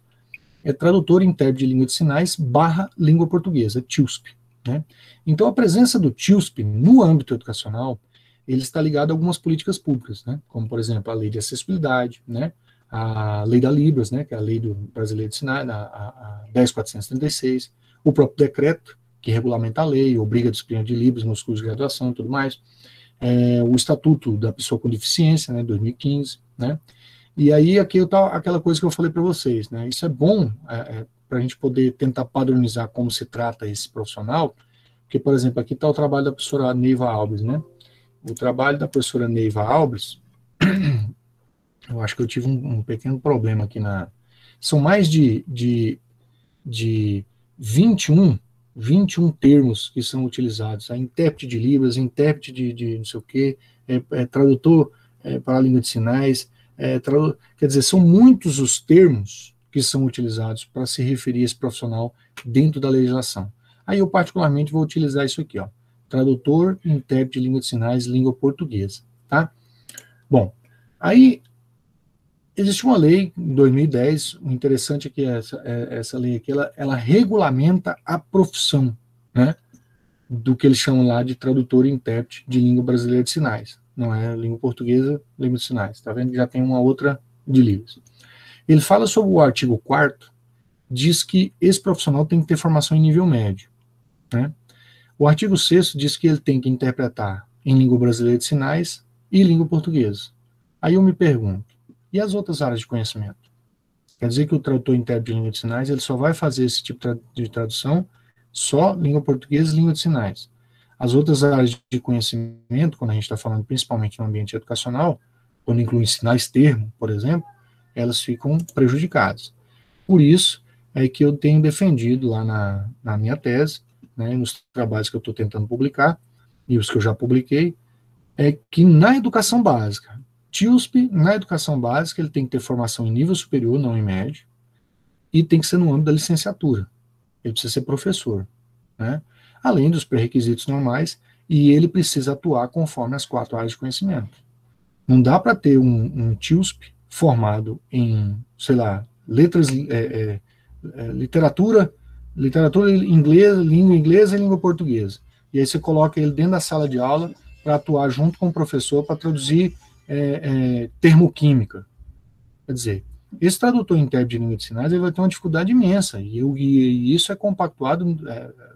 é tradutor e intérprete de língua de sinais / língua portuguesa, TIUSP. Né? Então, a presença do TIUSP no âmbito educacional, ele está ligado a algumas políticas públicas, né? Como, por exemplo, a lei de acessibilidade, né? A lei da Libras, né? Que é a lei do brasileiro de sinais, a 10.436, o próprio decreto, que regulamenta a lei, obriga a disciplina de Libras nos cursos de graduação e tudo mais, o Estatuto da Pessoa com Deficiência, né? 2015, né? E aí, aqui está aquela coisa que eu falei para vocês, né? Isso é bom para a gente poder tentar padronizar como se trata esse profissional, porque, por exemplo, aqui está o trabalho da professora Neiva Alves, né? O trabalho da professora Neiva Alves, eu acho que eu tive um pequeno problema aqui São mais de 21 termos que são utilizados. A intérprete de Libras, intérprete de não sei o quê, tradutor para a língua de sinais, quer dizer, são muitos os termos que são utilizados para se referir a esse profissional dentro da legislação. Aí eu particularmente vou utilizar isso aqui, ó, tradutor, intérprete de língua de sinais, língua portuguesa, tá? Bom, aí existe uma lei em 2010, o interessante é que essa lei aqui, ela regulamenta a profissão, né, do que eles chamam lá de tradutor e intérprete de língua brasileira de sinais. Não é língua portuguesa, língua de sinais. Tá vendo? Já tem uma outra de Libras. Ele fala sobre o artigo 4º, diz que esse profissional tem que ter formação em nível médio. Né? O artigo 6º diz que ele tem que interpretar em língua brasileira de sinais e língua portuguesa. Aí eu me pergunto, e as outras áreas de conhecimento? Quer dizer que o tradutor e intérprete de língua de sinais ele só vai fazer esse tipo de tradução só língua portuguesa e língua de sinais. As outras áreas de conhecimento, quando a gente está falando principalmente no ambiente educacional, quando inclui sinais termo, por exemplo, elas ficam prejudicadas. Por isso é que eu tenho defendido lá na minha tese, né, nos trabalhos que eu estou tentando publicar, e os que eu já publiquei, é que na educação básica, TIUSP, na educação básica, ele tem que ter formação em nível superior, não em médio, e tem que ser no âmbito da licenciatura. Ele precisa ser professor, né? Além dos pré-requisitos normais, e ele precisa atuar conforme as 4 áreas de conhecimento. Não dá para ter um TIUSP formado em, sei lá, literatura inglesa, língua inglesa e língua portuguesa. E aí você coloca ele dentro da sala de aula para atuar junto com o professor para traduzir termoquímica. Quer dizer, esse tradutor e intérprete de língua de sinais ele vai ter uma dificuldade imensa, e isso é compactuado,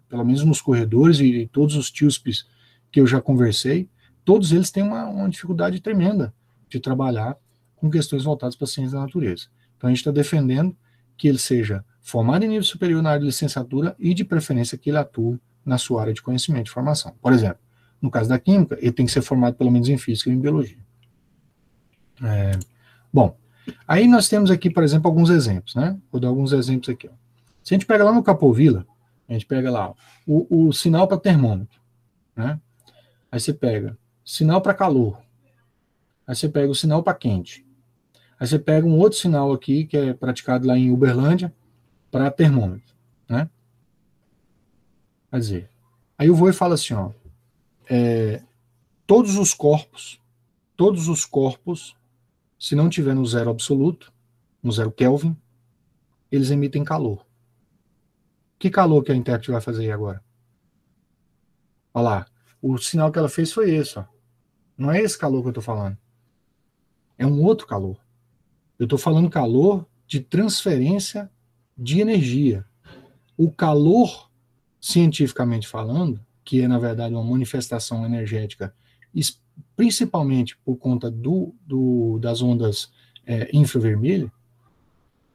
pelo menos nos corredores e todos os TIUSPs que eu já conversei, todos eles têm uma dificuldade tremenda de trabalhar com questões voltadas para a ciência da natureza. Então a gente está defendendo que ele seja formado em nível superior na área de licenciatura e de preferência que ele atue na sua área de conhecimento e formação. Por exemplo, no caso da química, ele tem que ser formado pelo menos em física e em biologia. Bom, aí nós temos aqui, por exemplo, alguns exemplos, né? Vou dar alguns exemplos aqui. Ó. Se a gente pega lá no Capovilla, a gente pega lá ó, o sinal para termômetro, né? Aí você pega sinal para calor, aí você pega o sinal para quente, aí você pega um outro sinal aqui que é praticado lá em Uberlândia para termômetro, né? Quer dizer, aí eu vou e falo assim, ó, todos os corpos, se não tiver no zero absoluto, no 0 Kelvin, eles emitem calor. Que calor que a intérprete vai fazer aí agora? Olha lá, o sinal que ela fez foi esse, ó. Não é esse calor que eu estou falando. É um outro calor. Eu estou falando calor de transferência de energia. O calor, cientificamente falando, que é, na verdade, uma manifestação energética, principalmente por conta das ondas infravermelhas,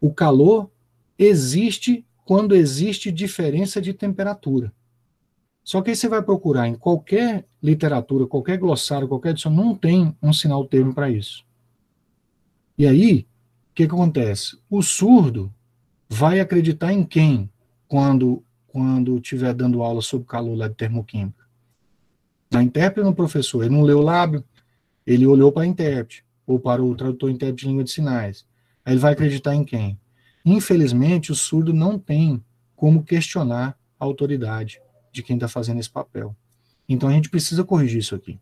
o calor existe quando existe diferença de temperatura. Só que aí você vai procurar em qualquer literatura, qualquer glossário, qualquer edição, não tem um sinal termo para isso. E aí, o que acontece? O surdo vai acreditar em quem quando estiver dando aula sobre calor lá de termoquímica? Na intérprete ou no professor? Ele não leu o lábio, ele olhou para a intérprete, ou para o tradutor intérprete de língua de sinais. Aí ele vai acreditar em quem? Infelizmente, o surdo não tem como questionar a autoridade de quem está fazendo esse papel. Então a gente precisa corrigir isso aqui,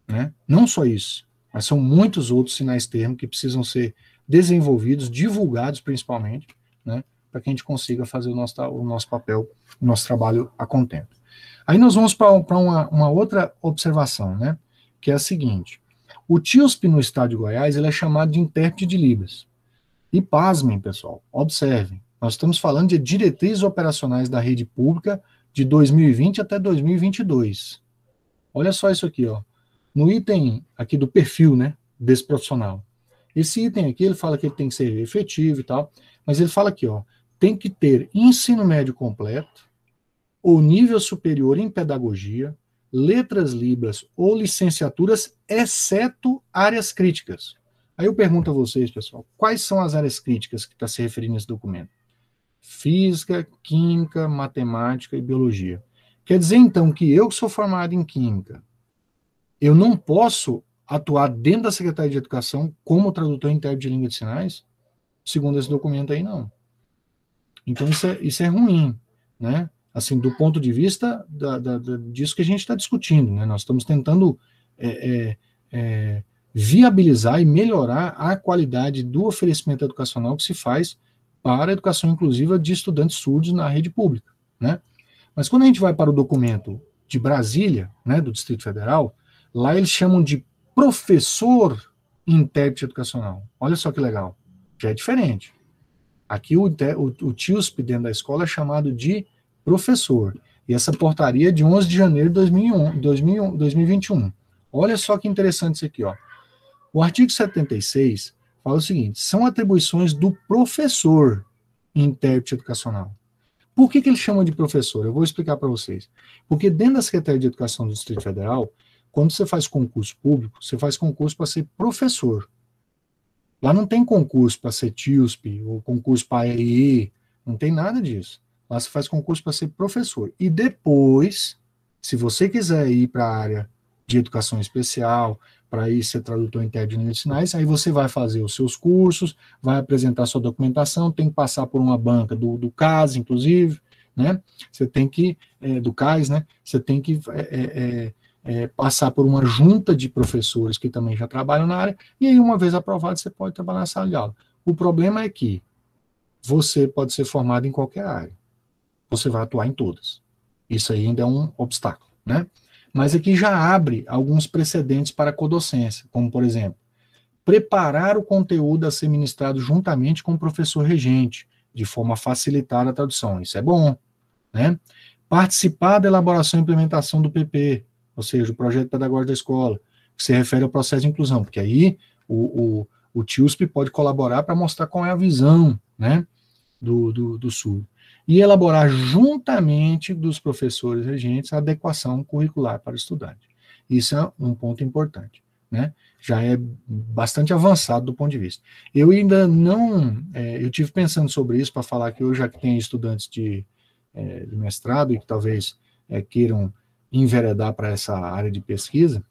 né? Não só isso, mas são muitos outros sinais termos que precisam ser desenvolvidos, divulgados principalmente, né, para que a gente consiga fazer o nosso papel, o nosso trabalho a contento. Aí nós vamos para uma outra observação, né, que é a seguinte: o TIUSP no estado de Goiás ele é chamado de intérprete de Libras. E pasmem, pessoal, observem, nós estamos falando de diretrizes operacionais da rede pública de 2020 até 2022. Olha só isso aqui, ó. No item aqui do perfil, né, desse profissional. Esse item aqui, ele fala que ele tem que ser efetivo e tal, mas ele fala aqui, ó, tem que ter ensino médio completo ou nível superior em pedagogia, letras libras ou licenciaturas, exceto áreas críticas. Aí eu pergunto a vocês, pessoal, quais são as áreas críticas que está se referindo nesse documento? Física, química, matemática e biologia. Quer dizer, então, que eu que sou formado em química, eu não posso atuar dentro da Secretaria de Educação como tradutor intérprete de língua de sinais? Segundo esse documento aí, não. Então, isso é ruim, né? Assim, do ponto de vista disso que a gente está discutindo, né? Nós estamos tentando viabilizar e melhorar a qualidade do oferecimento educacional que se faz para a educação inclusiva de estudantes surdos na rede pública, né? Mas quando a gente vai para o documento de Brasília, né, do Distrito Federal, lá eles chamam de professor intérprete educacional. Olha só que legal, já é diferente. Aqui o TIUSP dentro da escola é chamado de professor. E essa portaria é de 11 de janeiro de 2021. Olha só que interessante isso aqui, ó. O artigo 76 fala o seguinte: são atribuições do professor intérprete educacional. Por que ele chama de professor? Eu vou explicar para vocês. Porque dentro da Secretaria de Educação do Distrito Federal, quando você faz concurso público, você faz concurso para ser professor. Lá não tem concurso para ser TIUSP, ou concurso para AEE, não tem nada disso. Lá você faz concurso para ser professor. E depois, se você quiser ir para a área de educação especial, para ir ser tradutor intérprete de língua de sinais, aí você vai fazer os seus cursos, vai apresentar sua documentação, tem que passar por uma banca do CAS, inclusive, né? Você tem que, do CAS, né? Você tem que passar por uma junta de professores que também já trabalham na área, e aí, uma vez aprovado, você pode trabalhar na sala de aula. O problema é que você pode ser formado em qualquer área. Você vai atuar em todas. Isso aí ainda é um obstáculo, né? Mas aqui já abre alguns precedentes para a codocência, como, por exemplo, preparar o conteúdo a ser ministrado juntamente com o professor regente, de forma a facilitar a tradução. Isso é bom, né? Participar da elaboração e implementação do PP, ou seja, o projeto pedagógico da escola, que se refere ao processo de inclusão, porque aí o TIUSP pode colaborar para mostrar qual é a visão, né, do surdo. E elaborar juntamente dos professores regentes a adequação curricular para o estudante. Isso é um ponto importante, né? Já é bastante avançado do ponto de vista. Eu ainda não... eu tive pensando sobre isso para falar que hoje, já que tem estudantes de mestrado e que talvez queiram enveredar para essa área de pesquisa,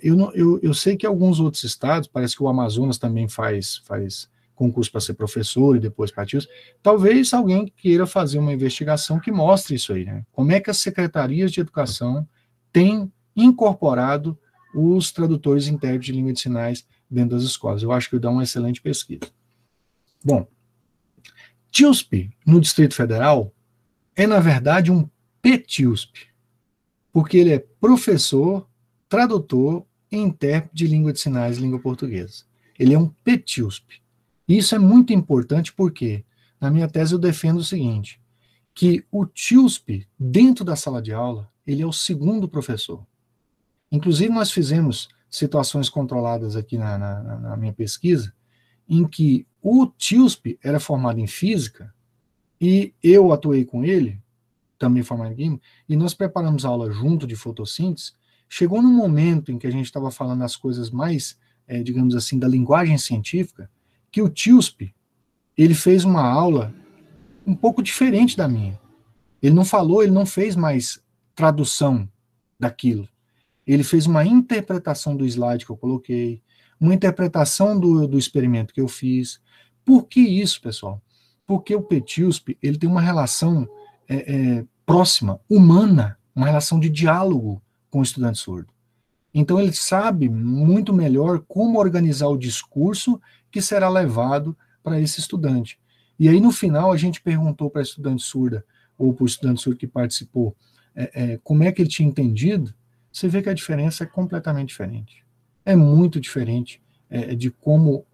eu sei que alguns outros estados, parece que o Amazonas também faz concurso para ser professor e depois para TIUSP, talvez alguém queira fazer uma investigação que mostre isso aí, né? Como é que as secretarias de educação têm incorporado os tradutores intérpretes de língua de sinais dentro das escolas. Eu acho que dá uma excelente pesquisa. Bom, TIUSP, no Distrito Federal, é, na verdade, um PTIUSP, porque ele é professor, tradutor e intérprete de língua de sinais e língua portuguesa. Ele é um PTIUSP. E isso é muito importante porque, na minha tese, eu defendo o seguinte, que o TIUSP, dentro da sala de aula, ele é o segundo professor. Inclusive, nós fizemos situações controladas aqui na minha pesquisa, em que o TIUSP era formado em física, e eu atuei com ele, também formado em química, e nós preparamos a aula junto de fotossíntese. Chegou num momento em que a gente estava falando as coisas mais, digamos assim, da linguagem científica, que o TIUSP, ele fez uma aula um pouco diferente da minha. Ele não falou, ele não fez mais tradução daquilo. Ele fez uma interpretação do slide que eu coloquei, uma interpretação do experimento que eu fiz. Por que isso, pessoal? Porque o PTIUSP, ele tem uma relação próxima, humana, uma relação de diálogo com o estudante surdo. Então ele sabe muito melhor como organizar o discurso que será levado para esse estudante. E aí no final a gente perguntou para a estudante surda, ou para o estudante surdo que participou, como é que ele tinha entendido. Você vê que a diferença é completamente diferente. É muito diferente de como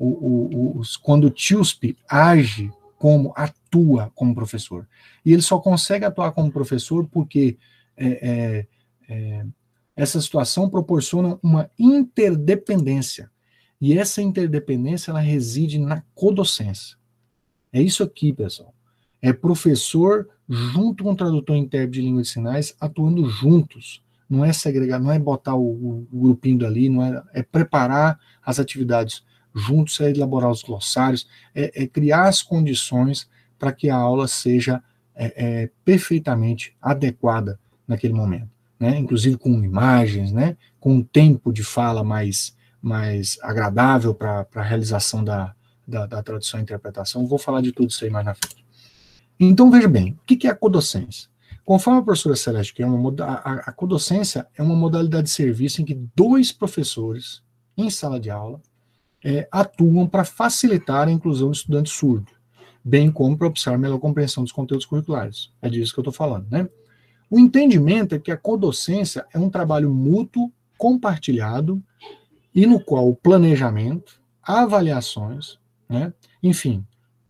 quando o TIUSP age, como atua como professor. E ele só consegue atuar como professor porque essa situação proporciona uma interdependência. E essa interdependência, ela reside na codocência. É isso aqui, pessoal. É professor junto com o tradutor e intérprete de língua de sinais atuando juntos. Não é segregar, não é botar o grupinho dali, não é preparar as atividades juntos, é elaborar os glossários, é criar as condições para que a aula seja perfeitamente adequada naquele momento, né? Inclusive com imagens, né? Com um tempo de fala mais agradável para a realização da tradução e interpretação. Vou falar de tudo isso aí mais na frente. Então, veja bem, o que é a codocência? Conforme a professora Celeste, a codocência é uma modalidade de serviço em que 2 professores, em sala de aula, atuam para facilitar a inclusão do estudante surdo, bem como para observar a melhor compreensão dos conteúdos curriculares. É disso que eu estou falando, né? O entendimento é que a codocência é um trabalho mútuo, compartilhado, e no qual o planejamento, avaliações, né, enfim,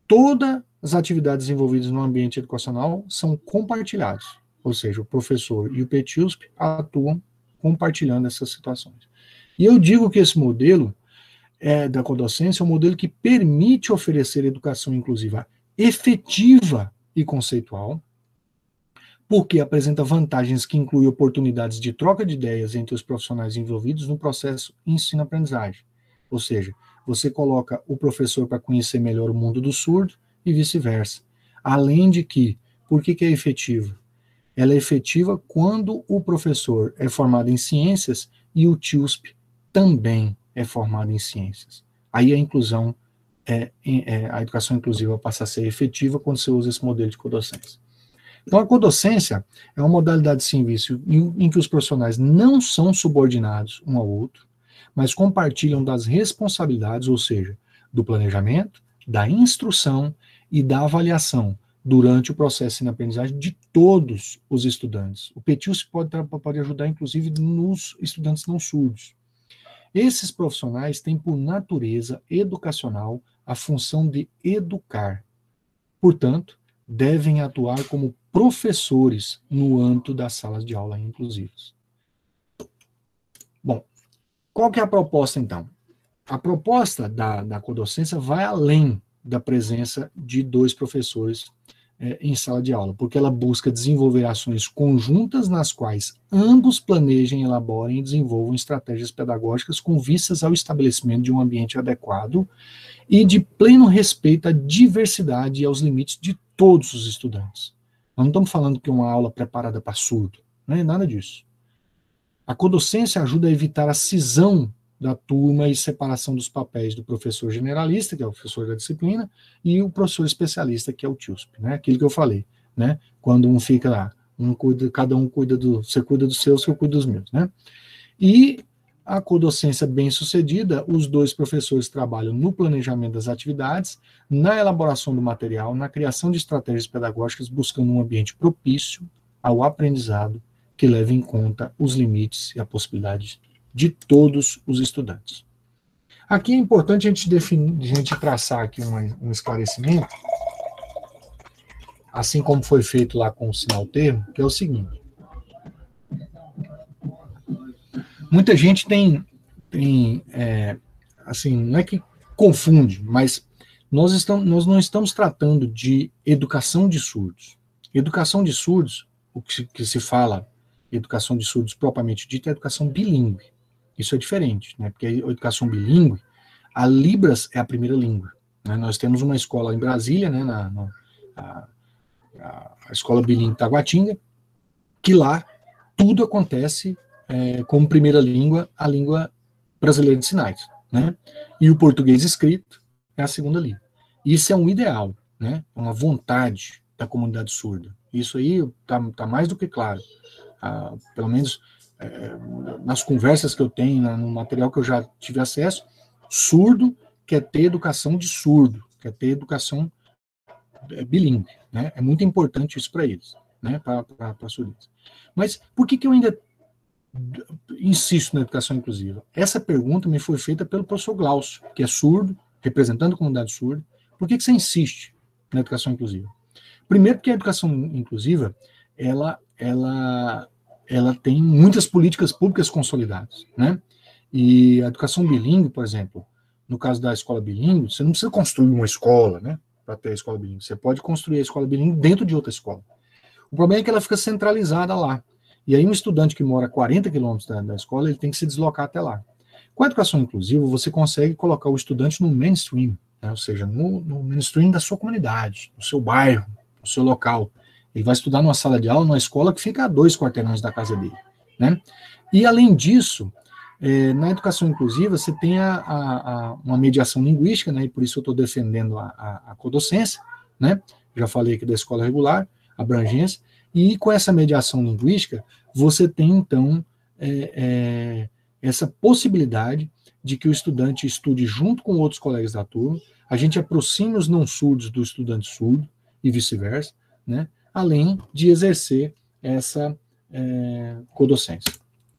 todas as atividades envolvidas no ambiente educacional são compartilhadas, ou seja, o professor e o PTIUSP atuam compartilhando essas situações. E eu digo que esse modelo da codocência é um modelo que permite oferecer educação inclusiva efetiva e conceitual, porque apresenta vantagens que incluem oportunidades de troca de ideias entre os profissionais envolvidos no processo ensino-aprendizagem. Ou seja, você coloca o professor para conhecer melhor o mundo do surdo e vice-versa. Além de que, por que é efetiva? Ela é efetiva quando o professor é formado em ciências e o TIUSP também é formado em ciências. Aí a inclusão, a educação inclusiva passa a ser efetiva quando você usa esse modelo de codocência. Então, a codocência é uma modalidade de serviço em que os profissionais não são subordinados um ao outro, mas compartilham das responsabilidades, ou seja, do planejamento, da instrução e da avaliação durante o processo de aprendizagem de todos os estudantes. O PTIUSP pode ajudar, inclusive, nos estudantes não surdos. Esses profissionais têm, por natureza educacional, a função de educar. Portanto, devem atuar como professores no âmbito das salas de aula inclusivas. Bom, qual que é a proposta, então? A proposta da codocência vai além da presença de 2 professores em sala de aula, porque ela busca desenvolver ações conjuntas nas quais ambos planejem, elaborem e desenvolvam estratégias pedagógicas com vistas ao estabelecimento de um ambiente adequado e de pleno respeito à diversidade e aos limites de todos os estudantes. Nós não estamos falando que é uma aula preparada para surdo, não é nada disso. A codocência ajuda a evitar a cisão da turma e separação dos papéis do professor generalista, que é o professor da disciplina, e o professor especialista, que é o TIUSP, né? Aquilo que eu falei, né? Quando um fica lá, cada um cuida você cuida dos seus, eu cuido dos meus, né? E a codocência bem-sucedida, os 2 professores trabalham no planejamento das atividades, na elaboração do material, na criação de estratégias pedagógicas, buscando um ambiente propício ao aprendizado que leve em conta os limites e a possibilidade de todos os estudantes. Aqui é importante a gente traçar aqui um esclarecimento, assim como foi feito lá com o sinal-termo, que é o seguinte. Muita gente assim, não é que confunde, mas nós não estamos tratando de educação de surdos. Educação de surdos, o que se fala, educação de surdos propriamente dita, é educação bilíngue. Isso é diferente, né? Porque a educação bilíngue, a Libras é a primeira língua. Né? Nós temos uma escola em Brasília, né, a escola bilíngue Taguatinga, que lá tudo acontece como primeira língua, a língua brasileira de sinais, né? E o português escrito é a segunda língua. Isso é um ideal, né? É uma vontade da comunidade surda. Isso aí tá mais do que claro. Pelo menos nas conversas que eu tenho, no material que eu já tive acesso, surdo quer ter educação de surdo, quer ter educação bilíngue, né? É muito importante isso para eles, né? Para surdos. Mas por que eu ainda insisto na educação inclusiva? Essa pergunta me foi feita pelo professor Glaucio, que é surdo, representando a comunidade surda. Por que você insiste na educação inclusiva? Primeiro, porque a educação inclusiva, ela tem muitas políticas públicas consolidadas, né? E a educação bilíngue, por exemplo, no caso da escola bilíngue, você não precisa construir uma escola, né, para ter a escola bilíngue. Você pode construir a escola bilíngue dentro de outra escola. O problema é que ela fica centralizada lá. E aí um estudante que mora a 40 quilômetros da escola, ele tem que se deslocar até lá. Com a educação inclusiva, você consegue colocar o estudante no mainstream, né, ou seja, no mainstream da sua comunidade, no seu bairro, no seu local. Ele vai estudar numa sala de aula, numa escola que fica a 2 quarteirões da casa dele, né? E, além disso, na educação inclusiva, você tem uma mediação linguística, né? E por isso eu estou defendendo a codocência, né? Já falei aqui da escola regular, abrangência, e com essa mediação linguística, você tem, então, essa possibilidade de que o estudante estude junto com outros colegas da turma, a gente aproxima os não surdos do estudante surdo, e vice-versa, né? Além de exercer essa codocência.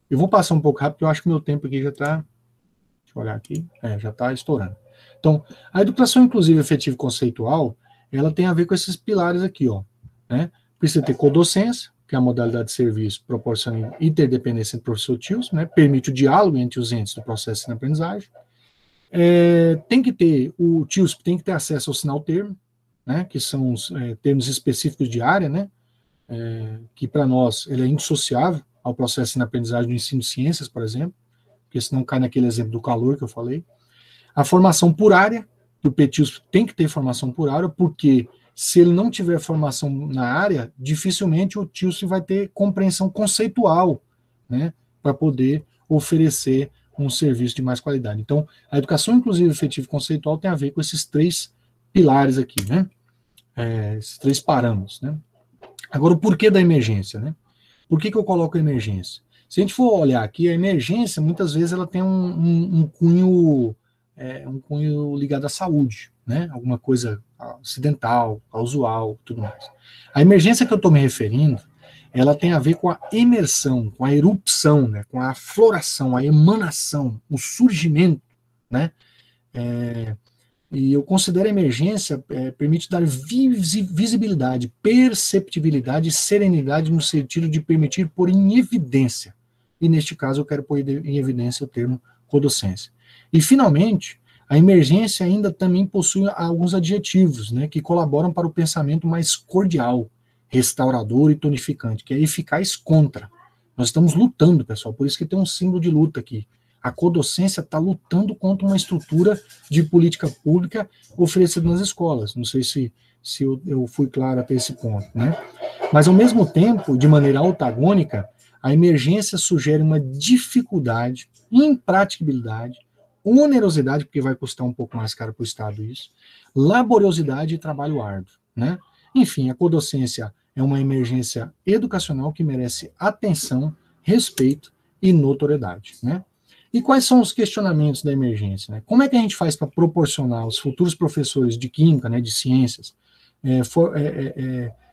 Eu vou passar um pouco rápido, porque eu acho que meu tempo aqui já está, deixa eu olhar aqui, já está estourando. Então, a educação inclusiva efetiva e conceitual, ela tem a ver com esses pilares aqui, ó, né? Precisa ter codocência, que é a modalidade de serviço proporciona interdependência entre professor e tios, né? Permite o diálogo entre os entes do processo de aprendizagem. Tem que ter, o tios tem que ter acesso ao sinal-termo, né, que são os termos específicos de área, né, que para nós ele é indissociável ao processo de aprendizagem do ensino de ciências, por exemplo, porque senão cai naquele exemplo do calor que eu falei. A formação por área, que o PETIUS tem que ter formação por área, porque se ele não tiver formação na área, dificilmente o TIUS vai ter compreensão conceitual, né, para poder oferecer um serviço de mais qualidade. Então, a educação inclusiva, efetiva e conceitual tem a ver com esses 3 pilares aqui, né? Esses 3 parâmetros, né? Agora, o porquê da emergência, né? Por que eu coloco a emergência? Se a gente for olhar aqui, a emergência, muitas vezes, ela tem um cunho ligado à saúde, né? Alguma coisa acidental, causal, tudo mais. A emergência que eu estou me referindo, ela tem a ver com a emersão, com a erupção, né? Com a afloração, a emanação, o surgimento, né? E eu considero a emergência permite dar visibilidade, perceptibilidade e serenidade no sentido de permitir pôr em evidência. E neste caso eu quero pôr em evidência o termo codocência. E finalmente, a emergência ainda também possui alguns adjetivos, né, que colaboram para o pensamento mais cordial, restaurador e tonificante, que é eficaz contra. Nós estamos lutando, pessoal, por isso que tem um símbolo de luta aqui. A codocência está lutando contra uma estrutura de política pública oferecida nas escolas. Não sei se eu fui claro até esse ponto, né? Mas, ao mesmo tempo, de maneira antagônica, a emergência sugere uma dificuldade, impraticabilidade, onerosidade, porque vai custar um pouco mais caro para o Estado isso, laboriosidade e trabalho árduo, né? Enfim, a codocência é uma emergência educacional que merece atenção, respeito e notoriedade, né? E quais são os questionamentos da emergência, né? Como é que a gente faz para proporcionar aos futuros professores de química, né, de ciências,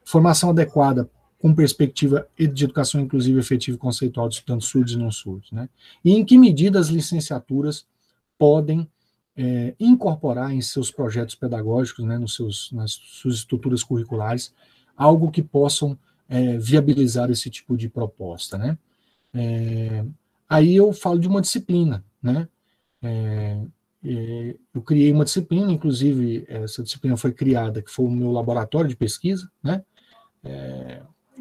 formação adequada com perspectiva de educação inclusiva, efetiva e conceitual de estudantes surdos e não surdos, né? E em que medida as licenciaturas podem incorporar em seus projetos pedagógicos, né, nas suas estruturas curriculares, algo que possam viabilizar esse tipo de proposta, né? Aí eu falo de uma disciplina, né? Eu criei uma disciplina, inclusive essa disciplina foi criada, que foi o meu laboratório de pesquisa, né?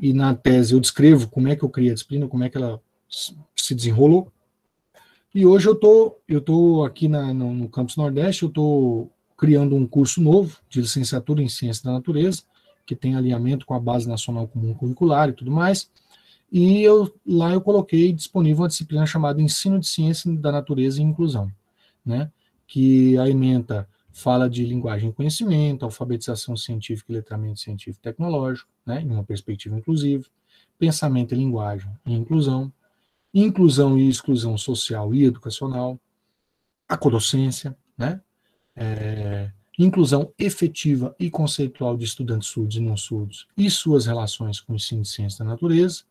E na tese eu descrevo como é que eu criei a disciplina, como é que ela se desenrolou. E hoje eu tô aqui no Campus Nordeste, eu estou criando um curso novo de licenciatura em Ciência da Natureza, que tem alinhamento com a Base Nacional Comum Curricular e tudo mais. E lá eu coloquei disponível uma disciplina chamada Ensino de Ciência da Natureza e Inclusão, né? Que a ementa fala de linguagem e conhecimento, alfabetização científica e letramento científico e tecnológico, né? Em uma perspectiva inclusiva, pensamento e linguagem e inclusão e exclusão social e educacional, a codocência, né? Inclusão efetiva e conceitual de estudantes surdos e não surdos e suas relações com o ensino de ciência da natureza,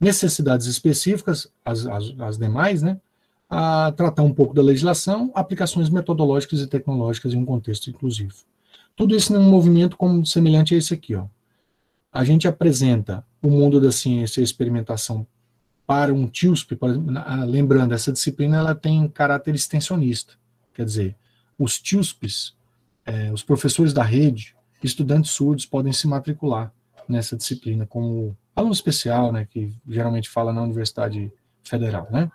necessidades específicas, as demais, né? A tratar um pouco da legislação, aplicações metodológicas e tecnológicas em um contexto inclusivo. Tudo isso num movimento como semelhante a esse aqui, ó. A gente apresenta o mundo da ciência e a experimentação para um TIUSP, lembrando, essa disciplina ela tem caráter extensionista, quer dizer, os TIUSPs, os professores da rede, estudantes surdos podem se matricular nessa disciplina como aluno especial, né, que geralmente fala na Universidade Federal, né?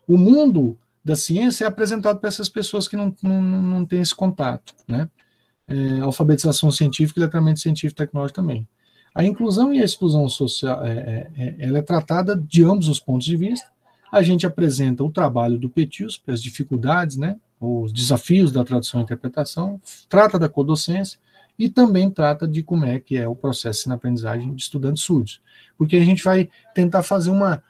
O mundo da ciência é apresentado para essas pessoas que não têm esse contato, né? Alfabetização científica e letramento científico e tecnológico também. A inclusão e a exclusão social, ela é tratada de ambos os pontos de vista. A gente apresenta o trabalho do PETIUSP, as dificuldades, né, os desafios da tradução e interpretação, trata da codocência e também trata de como é que é o processo de aprendizagem de estudantes surdos. Porque a gente vai tentar fazer uma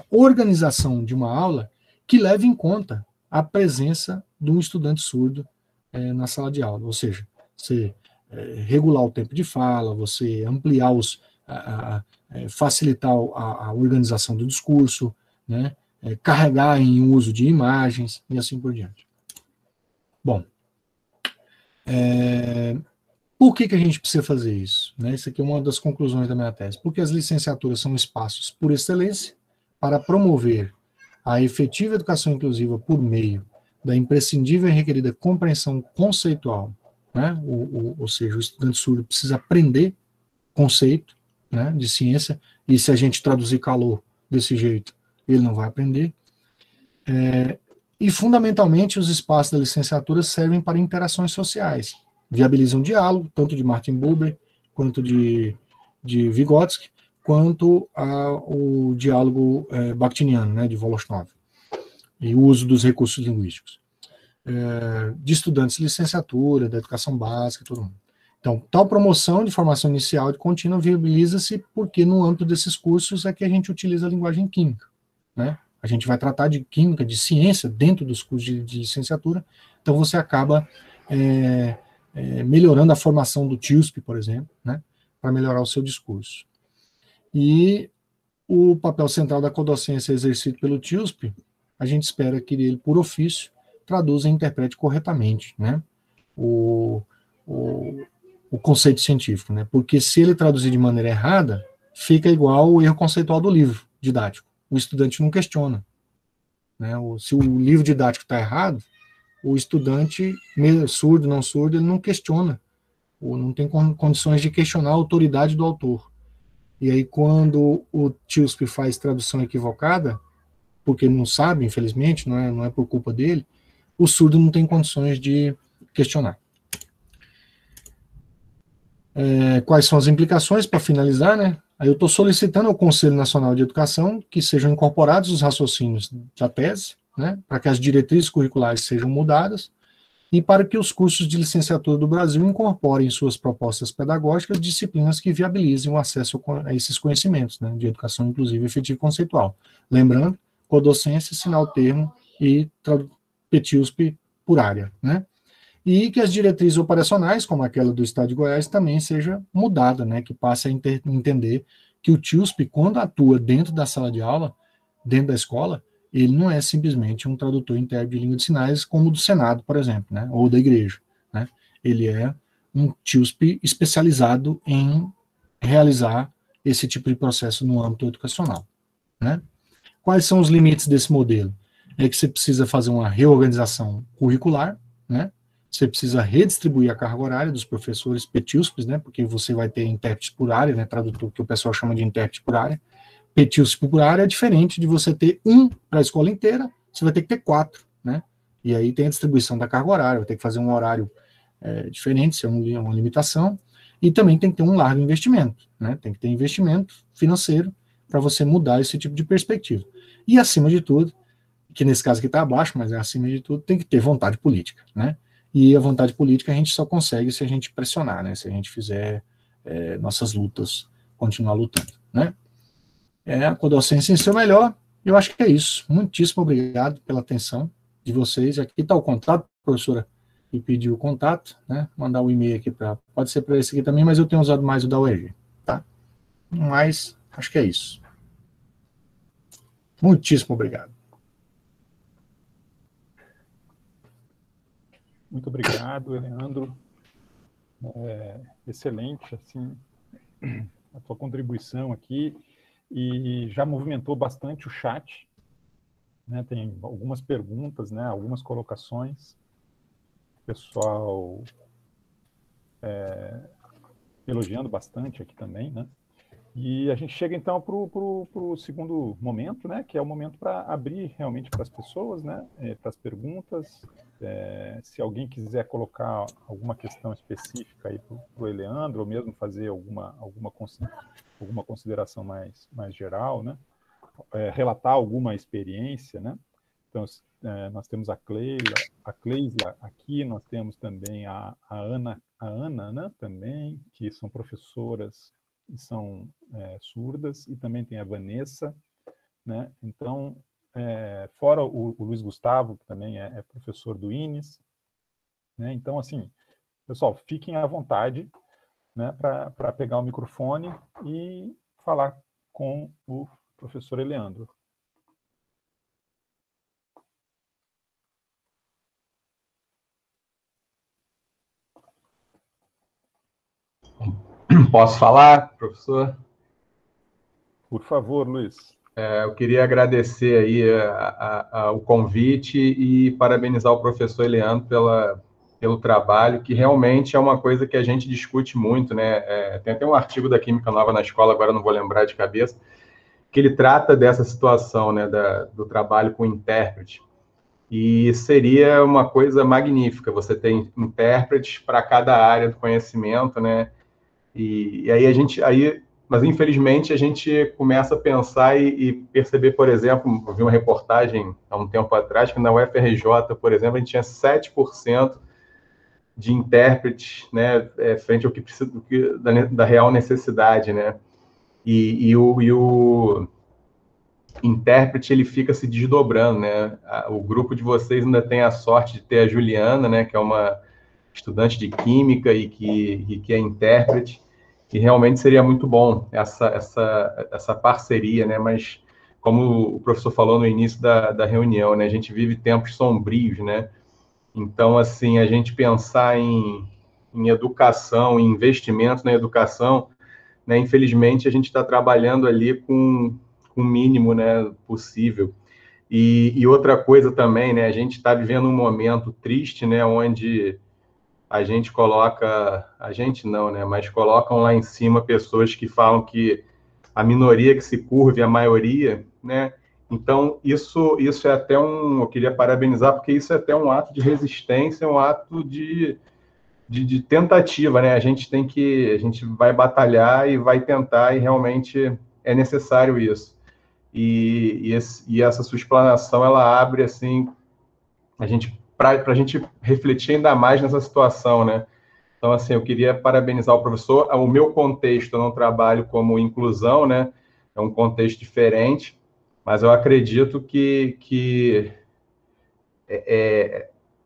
organização de uma aula que leve em conta a presença de um estudante surdo na sala de aula. Ou seja, você regular o tempo de fala, você ampliar facilitar a organização do discurso, né, carregar em uso de imagens e assim por diante. Bom, por que a gente precisa fazer isso? Né? Isso aqui é uma das conclusões da minha tese. Porque as licenciaturas são espaços por excelência para promover a efetiva educação inclusiva por meio da imprescindível e requerida compreensão conceitual, né? Ou seja, o estudante surdo precisa aprender conceito, né, de ciência, e se a gente traduzir calor desse jeito, ele não vai aprender. E, fundamentalmente, os espaços da licenciatura servem para interações sociais, viabilizam diálogo, tanto de Martin Buber, quanto de Vygotsky, quanto o diálogo bakhtiniano, né, de Voloshnov, e o uso dos recursos linguísticos. De estudantes de licenciatura, da educação básica, todo mundo. Então, tal promoção de formação inicial e contínua viabiliza-se porque no âmbito desses cursos é que a gente utiliza a linguagem química, né? A gente vai tratar de química, de ciência, dentro dos cursos de licenciatura, então você acaba melhorando a formação do TIUSP, por exemplo, né, para melhorar o seu discurso. E o papel central da codocência exercido pelo TIUSP, a gente espera que ele, por ofício, traduza e interprete corretamente, né, o conceito científico, né, porque se ele traduzir de maneira errada, fica igual o erro conceitual do livro didático. O estudante não questiona, né, se o livro didático está errado, o estudante, surdo, não surdo, ele não questiona, ou não tem condições de questionar a autoridade do autor. E aí, quando o TIUSP faz tradução equivocada, porque não sabe, infelizmente, não é por culpa dele, o surdo não tem condições de questionar. Quais são as implicações, para finalizar, né? Aí eu estou solicitando ao Conselho Nacional de Educação que sejam incorporados os raciocínios da tese, né, para que as diretrizes curriculares sejam mudadas e para que os cursos de licenciatura do Brasil incorporem em suas propostas pedagógicas disciplinas que viabilizem o acesso a esses conhecimentos, né, de educação inclusiva, efetiva e conceitual. Lembrando, codocência, sinal termo e PETIUSP por área, né? E que as diretrizes operacionais, como aquela do Estado de Goiás, também seja mudada, né, que passe a entender que o TIUSP, quando atua dentro da sala de aula, dentro da escola, ele não é simplesmente um tradutor intérprete de língua de sinais, como o do Senado, por exemplo, né, ou da igreja, né? Ele é um TIUSP especializado em realizar esse tipo de processo no âmbito educacional, né? Quais são os limites desse modelo? É que você precisa fazer uma reorganização curricular, né? Você precisa redistribuir a carga horária dos professores PETIUSPs, né? Porque você vai ter intérprete por área, né? Tradutor, que o pessoal chama de intérprete por área. PETIUSP por área é diferente de você ter um para a escola inteira, você vai ter que ter 4, né? E aí tem a distribuição da carga horária, vai ter que fazer um horário diferente, se é uma limitação, e também tem que ter um largo investimento, né? Tem que ter investimento financeiro para você mudar esse tipo de perspectiva. E acima de tudo, que nesse caso aqui está abaixo, mas é acima de tudo, tem que ter vontade política, né? E a vontade política a gente só consegue se a gente pressionar, né? Se a gente fizer nossas lutas, continuar lutando, né? A codocência em seu melhor, eu acho que é isso. Muitíssimo obrigado pela atenção de vocês. Aqui está o contato, a professora que pediu o contato, né? Mandar o e-mail aqui para, pode ser para esse aqui também, mas eu tenho usado mais o da UEG, tá? Mas acho que é isso. Muitíssimo obrigado. Muito obrigado, Leandro. Excelente, assim, a tua contribuição aqui, e já movimentou bastante o chat, né? Tem algumas perguntas, né? Algumas colocações, pessoal elogiando bastante aqui também, né? E a gente chega, então, para o segundo momento, né? Que é o momento para abrir realmente para as pessoas, né? Para as perguntas. Se alguém quiser colocar alguma questão específica aí para o Eleandro, ou mesmo fazer alguma consideração mais geral, né? Relatar alguma experiência, né? Então, nós temos a Cleisla aqui, nós temos também a Ana, né? Também, que são professoras e são surdas, e também tem a Vanessa, né? Então, fora o Luiz Gustavo, que também é professor do INES, né? Então, assim, pessoal, fiquem à vontade, né, para pegar o microfone e falar com o professor Eleandro. Posso falar, professor? Por favor, Luiz. Eu queria agradecer aí o convite e parabenizar o professor Eleandro pelo trabalho, que realmente é uma coisa que a gente discute muito, né? Tem até um artigo da Química Nova na escola, agora não vou lembrar de cabeça, que ele trata dessa situação, né, do trabalho com intérprete. E seria uma coisa magnífica você ter intérpretes para cada área do conhecimento, né? E aí mas infelizmente a gente começa a pensar e perceber, por exemplo, eu vi uma reportagem há um tempo atrás que na UFRJ, por exemplo, a gente tinha 7% de intérpretes, né, frente ao que precisa da real necessidade, né? E o intérprete, ele fica se desdobrando, né? O grupo de vocês ainda tem a sorte de ter a Juliana, né, que é uma estudante de química e que é intérprete, e realmente seria muito bom essa parceria, né? Mas, como o professor falou no início da reunião, né, a gente vive tempos sombrios, né? Então, assim, a gente pensar em educação, em investimento na educação, né, infelizmente, a gente está trabalhando ali com o mínimo, né, possível. E outra coisa também, né, a gente está vivendo um momento triste, né, onde a gente coloca, a gente não, né, mas colocam lá em cima pessoas que falam que a minoria que se curve a maioria, né? Então, isso é até eu queria parabenizar, porque isso é até um ato de resistência, um ato de tentativa, né? A gente vai batalhar e vai tentar, e realmente é necessário isso. E essa sua explanação, ela abre, assim, a gente para a gente refletir ainda mais nessa situação, né? Então, assim, eu queria parabenizar o professor. O meu contexto, eu não trabalho como inclusão, né? É um contexto diferente, mas eu acredito que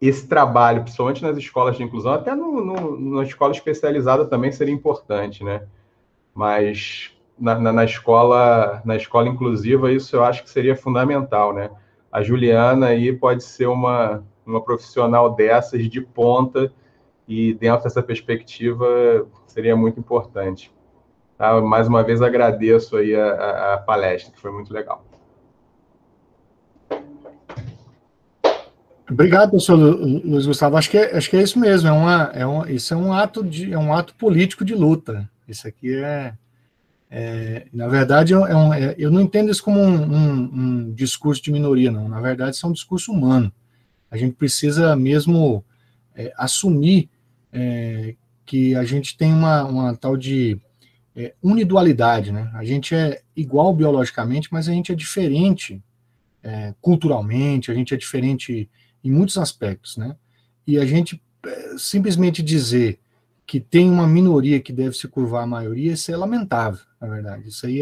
esse trabalho, principalmente nas escolas de inclusão, até na escola especializada também seria importante, né? Mas na escola inclusiva, isso eu acho que seria fundamental, né? A Juliana aí pode ser uma profissional dessas de ponta, e dentro dessa perspectiva seria muito importante. Tá? Mais uma vez agradeço aí a palestra, que foi muito legal. Obrigado, professor Luiz Gustavo. Acho que é isso mesmo. Isso é um ato político de luta. Isso aqui na verdade, eu não entendo isso como um discurso de minoria, não. Na verdade, isso é um discurso humano. A gente precisa mesmo assumir que a gente tem uma tal de unidualidade, né? A gente é igual biologicamente, mas a gente é diferente culturalmente, a gente é diferente em muitos aspectos, né? E a gente simplesmente dizer que tem uma minoria que deve se curvar à maioria, isso é lamentável, na verdade. Isso aí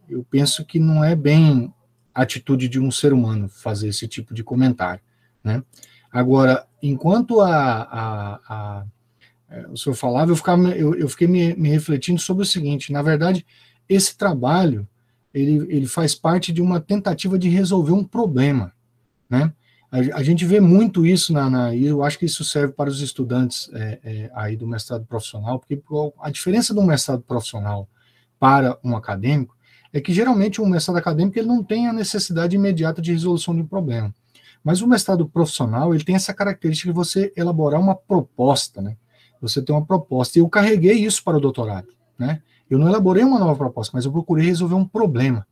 eu penso que não é bem a atitude de um ser humano fazer esse tipo de comentário, né? Agora, enquanto o senhor falava, eu fiquei me refletindo sobre o seguinte: na verdade, esse trabalho ele faz parte de uma tentativa de resolver um problema, né? A gente vê muito isso e eu acho que isso serve para os estudantes aí do mestrado profissional, porque a diferença do mestrado profissional para um acadêmico é que geralmente um mestrado acadêmico ele não tem a necessidade imediata de resolução de um problema, mas o mestrado profissional ele tem essa característica de você elaborar uma proposta, né? Você tem uma proposta, e eu carreguei isso para o doutorado, né? Eu não elaborei uma nova proposta, mas eu procurei resolver um problema.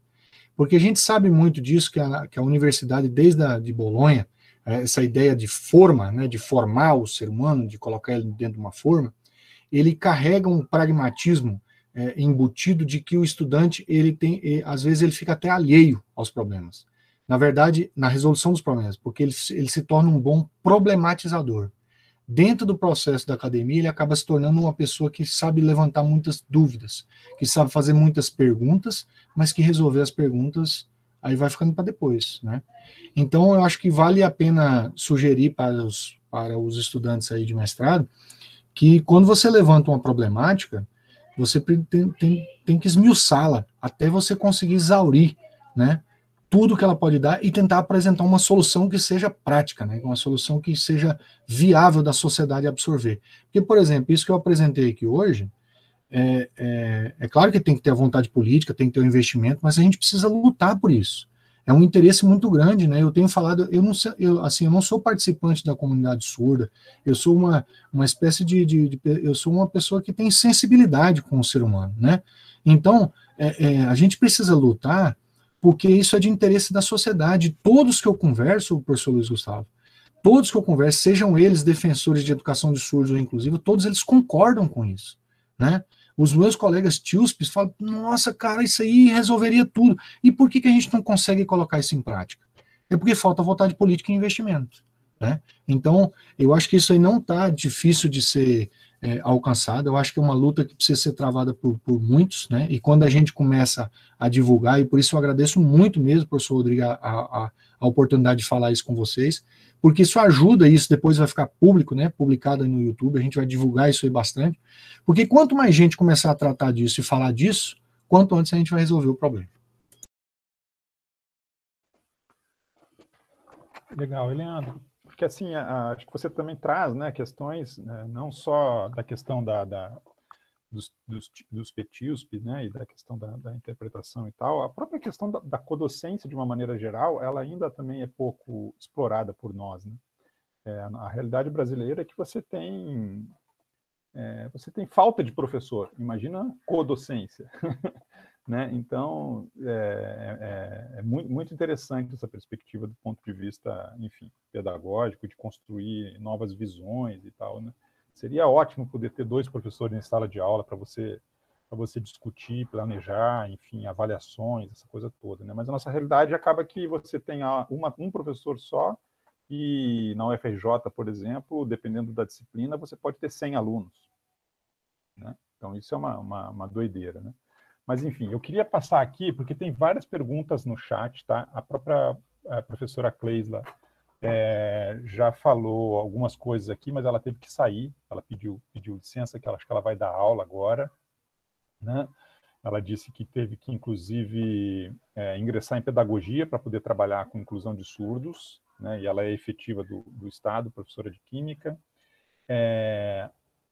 Porque a gente sabe muito disso, que a universidade, desde de Bolonha, essa ideia de forma, né, de formar o ser humano, de colocar ele dentro de uma forma, ele carrega um pragmatismo embutido de que o estudante, às vezes, ele fica até alheio aos problemas. Na verdade, na resolução dos problemas, porque ele se torna um bom problematizador. Dentro do processo da academia, ele acaba se tornando uma pessoa que sabe levantar muitas dúvidas, que sabe fazer muitas perguntas, mas que resolver as perguntas aí vai ficando para depois, né? Então, eu acho que vale a pena sugerir para os estudantes aí de mestrado que quando você levanta uma problemática, você tem que esmiuçá-la até você conseguir exaurir, né? Tudo que ela pode dar e tentar apresentar uma solução que seja prática, né? Uma solução que seja viável da sociedade absorver. Porque, por exemplo, isso que eu apresentei aqui hoje, é claro que tem que ter a vontade política, tem que ter o investimento, mas a gente precisa lutar por isso. É um interesse muito grande, né? Eu tenho falado, eu não sou participante da comunidade surda, eu sou uma espécie eu sou uma pessoa que tem sensibilidade com o ser humano, né? Então, a gente precisa lutar porque isso é de interesse da sociedade. Todos que eu converso, professor Luiz Gustavo, todos que eu converso, sejam eles defensores de educação de surdos ou inclusive, todos eles concordam com isso, né? Os meus colegas TIUSPs falam, nossa, cara, isso aí resolveria tudo. E por que a gente não consegue colocar isso em prática? É porque falta vontade política e investimento, né? Então, eu acho que isso aí não está difícil de ser alcançado. Eu acho que é uma luta que precisa ser travada por muitos, né? E quando a gente começa a divulgar, e por isso eu agradeço muito mesmo, professor Rodrigo, a oportunidade de falar isso com vocês, porque isso ajuda, isso depois vai ficar público, né? Publicado aí no YouTube, a gente vai divulgar isso aí bastante, porque quanto mais gente começar a tratar disso e falar disso, quanto antes a gente vai resolver o problema. Legal, Leandro. Porque assim, acho que você também traz, né, questões, né, não só da questão dos PTUSP, né, e da questão da interpretação e tal, a própria questão da codocência, de uma maneira geral, ela ainda também é pouco explorada por nós, né? A realidade brasileira é que você tem falta de professor, imagina codocência. Né? Então, é muito interessante essa perspectiva do ponto de vista, enfim, pedagógico, de construir novas visões e tal, né? Seria ótimo poder ter 2 professores em sala de aula para você discutir, planejar, enfim, avaliações, essa coisa toda, né? Mas a nossa realidade acaba que você tem um professor só e na UFRJ, por exemplo, dependendo da disciplina, você pode ter 100 alunos, né? Então, isso é uma doideira, né? Mas, enfim, eu queria passar aqui, porque tem várias perguntas no chat, tá? A própria professora Cleisla já falou algumas coisas aqui, mas ela teve que sair, ela pediu licença, que ela acho que ela vai dar aula agora, né? Ela disse que teve que, inclusive, ingressar em pedagogia para poder trabalhar com inclusão de surdos, né? E ela é efetiva do Estado, professora de Química.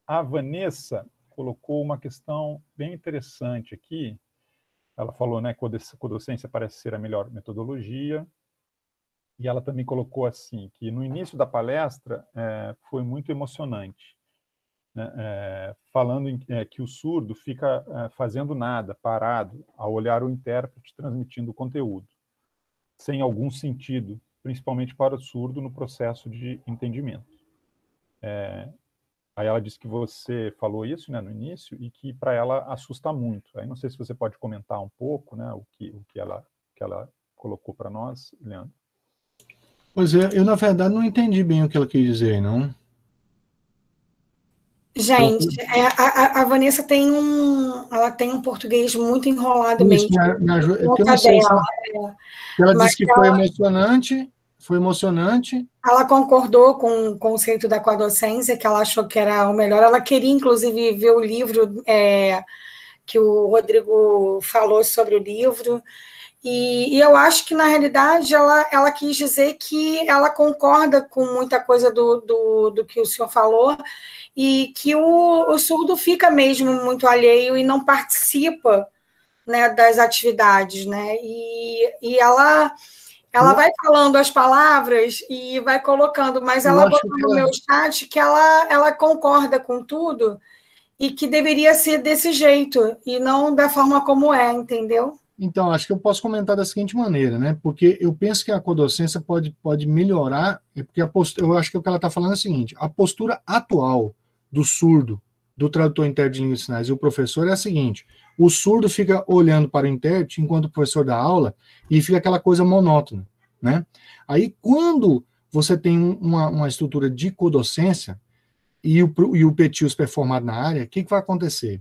A Vanessa colocou uma questão bem interessante aqui. Ela falou, né, que a codocência parece ser a melhor metodologia. E ela também colocou assim, que no início da palestra foi muito emocionante, né? Falando que o surdo fica fazendo nada, parado, ao olhar o intérprete transmitindo o conteúdo, sem algum sentido, principalmente para o surdo no processo de entendimento. Aí ela disse que você falou isso, né, no início, e que para ela assusta muito. Aí não sei se você pode comentar um pouco, né, o que ela colocou para nós, Leandro. Pois é, eu na verdade não entendi bem o que ela quis dizer, não. Gente, a Vanessa ela tem um português muito enrolado Isso, mesmo. Eu não sei se ela disse que foi emocionante. Ela concordou com o conceito da coadocência, que ela achou que era o melhor. Ela queria, inclusive, ver o livro que o Rodrigo falou sobre o livro. E eu acho que, na realidade, ela quis dizer que ela concorda com muita coisa do que o senhor falou e que o surdo fica mesmo muito alheio e não participa, né, das atividades, né? E ela vai falando as palavras e vai colocando, mas ela botou no meu chat que ela concorda com tudo e que deveria ser desse jeito e não da forma como entendeu? Então, acho que eu posso comentar da seguinte maneira, né? Porque eu penso que a codocência pode melhorar, porque eu acho que o que ela está falando é o seguinte: a postura atual do surdo, do tradutor intérprete de língua de sinais e o professor é a seguinte: o surdo fica olhando para o intérprete enquanto o professor dá aula e fica aquela coisa monótona, né? Aí, quando você tem uma estrutura de codocência e o PETIUS performado na área, o que vai acontecer?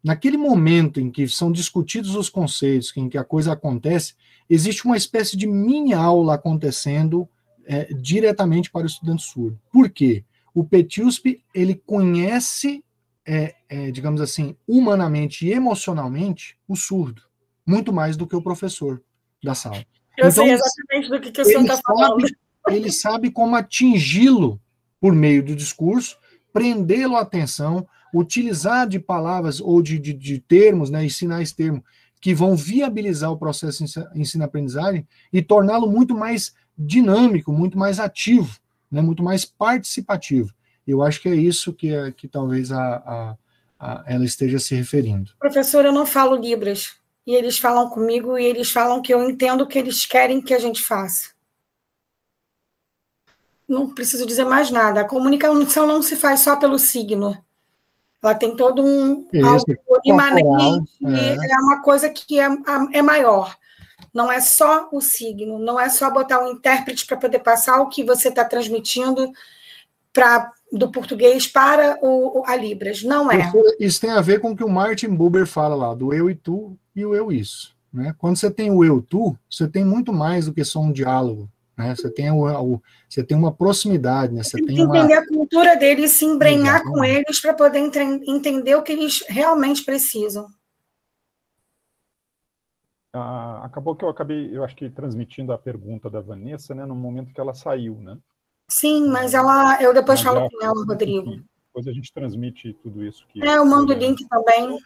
Naquele momento em que são discutidos os conceitos, em que a coisa acontece, existe uma espécie de mini-aula acontecendo diretamente para o estudante surdo. Por quê? O PETIUSP, ele conhece, digamos assim, humanamente e emocionalmente o surdo, muito mais do que o professor da sala. Eu sei exatamente do que o senhor está falando. Ele sabe como atingi-lo por meio do discurso, prendê-lo à atenção, utilizar de palavras ou de termos, né, e sinais termo, que vão viabilizar o processo de ensino-aprendizagem e torná-lo muito mais dinâmico, muito mais ativo, né, muito mais participativo. Eu acho que é isso que talvez ela esteja se referindo. Professor, eu não falo Libras, e eles falam comigo e eles falam que eu entendo o que eles querem que a gente faça. Não preciso dizer mais nada. A comunicação não se faz só pelo signo. Ela tem todo algo imanente, é uma coisa que é maior. Não é só o signo, não é só botar um intérprete para poder passar o que você está transmitindo do português para a Libras. Não é. Isso tem a ver com o que o Martin Buber fala lá, do eu e tu e o eu isso. Né? Quando você tem o eu-tu, você tem muito mais do que só um diálogo. Né? Você tem uma proximidade. Né? Você tem que entender a cultura deles, se embrenhar com eles para poder entender o que eles realmente precisam. Acabou que eu acho que transmitindo a pergunta da Vanessa, né, no momento que ela saiu, né? Sim, mas eu depois falo com ela, Rodrigo. Depois a gente transmite tudo isso. Eu mando o link também.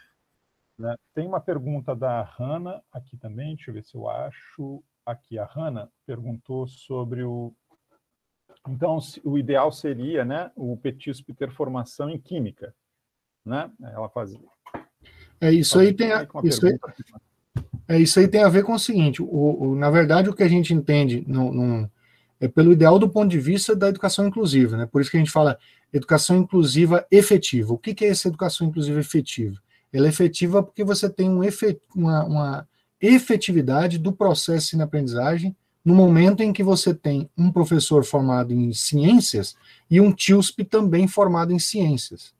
Né? Tem uma pergunta da Hanna aqui também, deixa eu ver se eu acho. Aqui, a Hanna perguntou sobre Então, o ideal seria, né, o PETIUSP ter formação em Química, né? Ela fazia. Isso aí tem isso aí tem a ver com o seguinte, na verdade, o que a gente entende é pelo ideal do ponto de vista da educação inclusiva, né? Por isso que a gente fala educação inclusiva efetiva. O que é essa educação inclusiva efetiva? Ela é efetiva porque você tem uma efetividade do processo de aprendizagem no momento em que você tem um professor formado em ciências e um TIUSP também formado em ciências.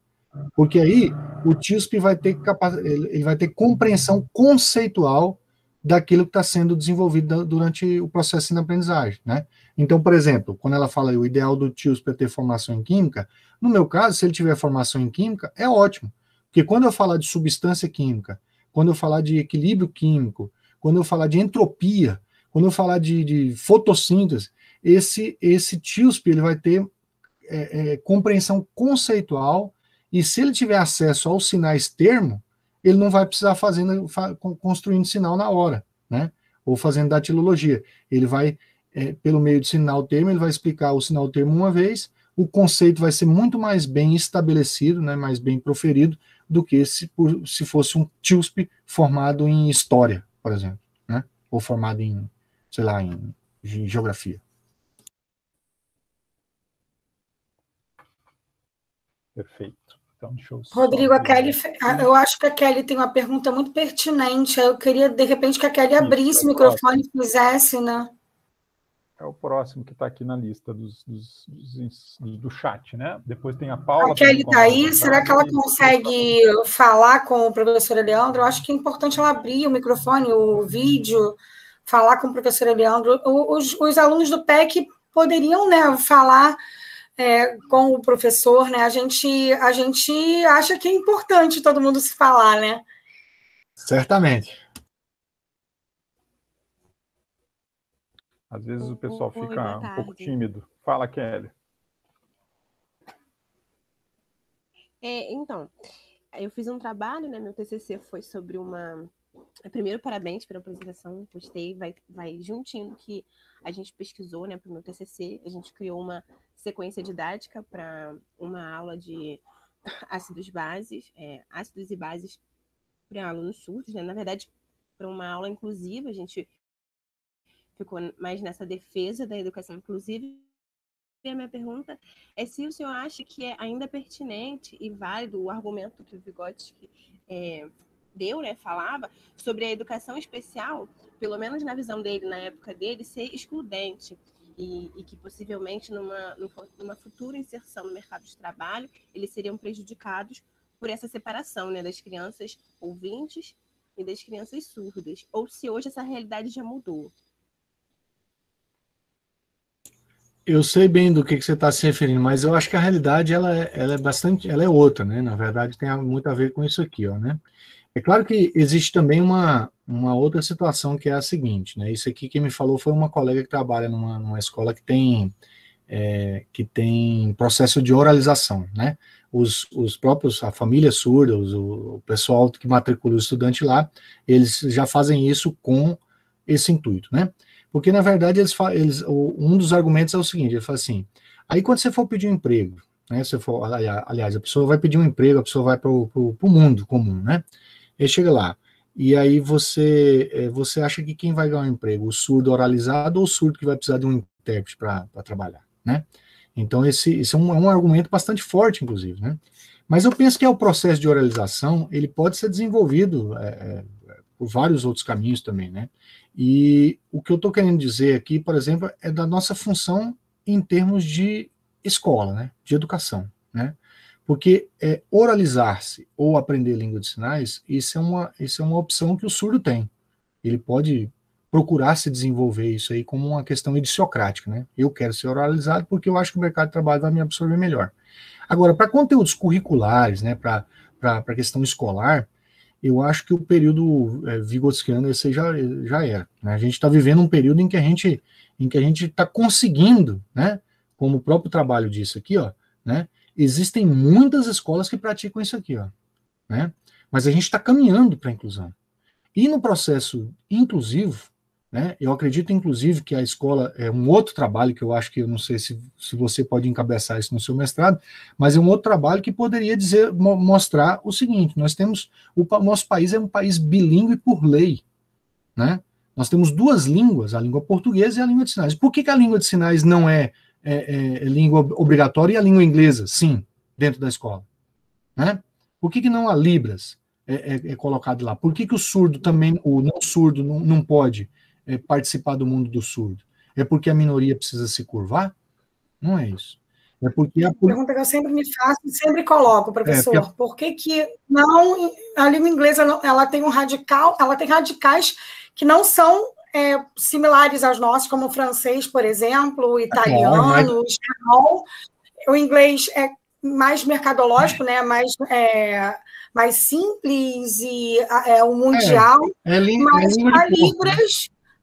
Porque aí o TIUSP ele vai ter compreensão conceitual daquilo que está sendo desenvolvido durante o processo de aprendizagem, né? Então, por exemplo, quando ela fala o ideal do TIUSP é ter formação em química, no meu caso, se ele tiver formação em química, é ótimo. Porque quando eu falar de substância química, quando eu falar de equilíbrio químico, quando eu falar de entropia, quando eu falar de fotossíntese, esse TIUSP ele vai ter compreensão conceitual, e se ele tiver acesso aos sinais termo, ele não vai precisar construindo sinal na hora, né? Ou fazendo datilologia. Ele vai, pelo meio de sinal termo, ele vai explicar o sinal termo uma vez, o conceito vai ser muito mais bem estabelecido, né, mais bem proferido, do que se fosse um TIUSP formado em história, por exemplo, né? Ou formado em, sei lá, em geografia. Perfeito. Então, deixa eu Rodrigo, eu acho que a Kelly tem uma pergunta muito pertinente. Eu queria, de repente, que a Kelly abrisse o microfone e fizesse, né? É o próximo que está aqui na lista do chat, né? Depois tem a Paula. A Kelly está aí. Será que ela consegue falar com o professor Leandro? Eu acho que é importante ela abrir o microfone, o vídeo, falar com o professor Leandro. Os alunos do PEC poderiam, né, falar com o professor, né? A gente acha que é importante todo mundo se falar, né? Certamente. Às vezes o pessoal fica um pouco tímido. Fala, Kelly. Então, eu fiz um trabalho, né? Meu TCC foi sobre Primeiro, parabéns pela apresentação, gostei, vai juntinho do que a gente pesquisou, né, para o meu TCC. A gente criou uma sequência didática para uma aula de ácidos e bases para alunos surdos, né? Na verdade, para uma aula inclusiva, a gente ficou mais nessa defesa da educação inclusiva. E a minha pergunta é se o senhor acha que é ainda pertinente e válido o argumento que o Vygotsky deu, né, falava, sobre a educação especial, pelo menos na visão dele, na época dele, ser excludente e que possivelmente numa futura inserção no mercado de trabalho, eles seriam prejudicados por essa separação, né, das crianças ouvintes e das crianças surdas, ou se hoje essa realidade já mudou. Eu sei bem do que você está se referindo, mas eu acho que a realidade ela é outra, né? Na verdade, tem muito a ver com isso aqui, ó, né? É claro que existe também uma outra situação que é a seguinte, né? Isso aqui quem me falou foi uma colega que trabalha numa escola que tem processo de oralização, né? Os próprios, a família surda, o pessoal que matricula o estudante lá, eles já fazem isso com esse intuito, né? Porque, na verdade, um dos argumentos é o seguinte, ele fala assim, aí quando você for pedir um emprego, né, aliás, a pessoa vai pedir um emprego, a pessoa vai para o mundo comum, né? Ele chega lá, e aí você acha que quem vai ganhar um emprego, o surdo oralizado ou o surdo que vai precisar de um intérprete para trabalhar, né? Então, esse é um argumento bastante forte, inclusive, né? Mas eu penso que o processo de oralização, ele pode ser desenvolvido por vários outros caminhos também, né? E o que eu estou querendo dizer aqui, por exemplo, é da nossa função em termos de escola, né? De educação, né? Porque oralizar-se ou aprender língua de sinais, isso é uma opção que o surdo tem. Ele pode procurar se desenvolver isso aí como uma questão idiosincrática, né? Eu quero ser oralizado porque eu acho que o mercado de trabalho vai me absorver melhor. Agora, para conteúdos curriculares, né? Para a questão escolar, eu acho que o período vigotskiano esse já era. Né? A gente está vivendo um período em que a gente está conseguindo, né? Como o próprio trabalho disse aqui, ó, né? Existem muitas escolas que praticam isso aqui, ó, né? Mas a gente está caminhando para a inclusão. E no processo inclusivo, né? Eu acredito, inclusive, que a escola é um outro trabalho que eu acho que eu não sei se você pode encabeçar isso no seu mestrado, mas é um outro trabalho que poderia mostrar o seguinte: nós temos o nosso país é um país bilíngue por lei, né? Nós temos duas línguas, a língua portuguesa e a língua de sinais. Por que a língua de sinais não é língua obrigatória e a língua inglesa, sim, dentro da escola, né? Por que não a Libras é colocado lá? Por que o surdo também, o não surdo, não pode participar do mundo do surdo? É porque a minoria precisa se curvar? Não é isso. É porque pergunta que eu sempre me faço e sempre coloco, professor. Por que não a língua inglesa ela tem ela tem radicais que não são similares aos nossos, como o francês, por exemplo, o italiano, o espanhol. O inglês é mais mercadológico, né? Mais simples e o mundial. Mas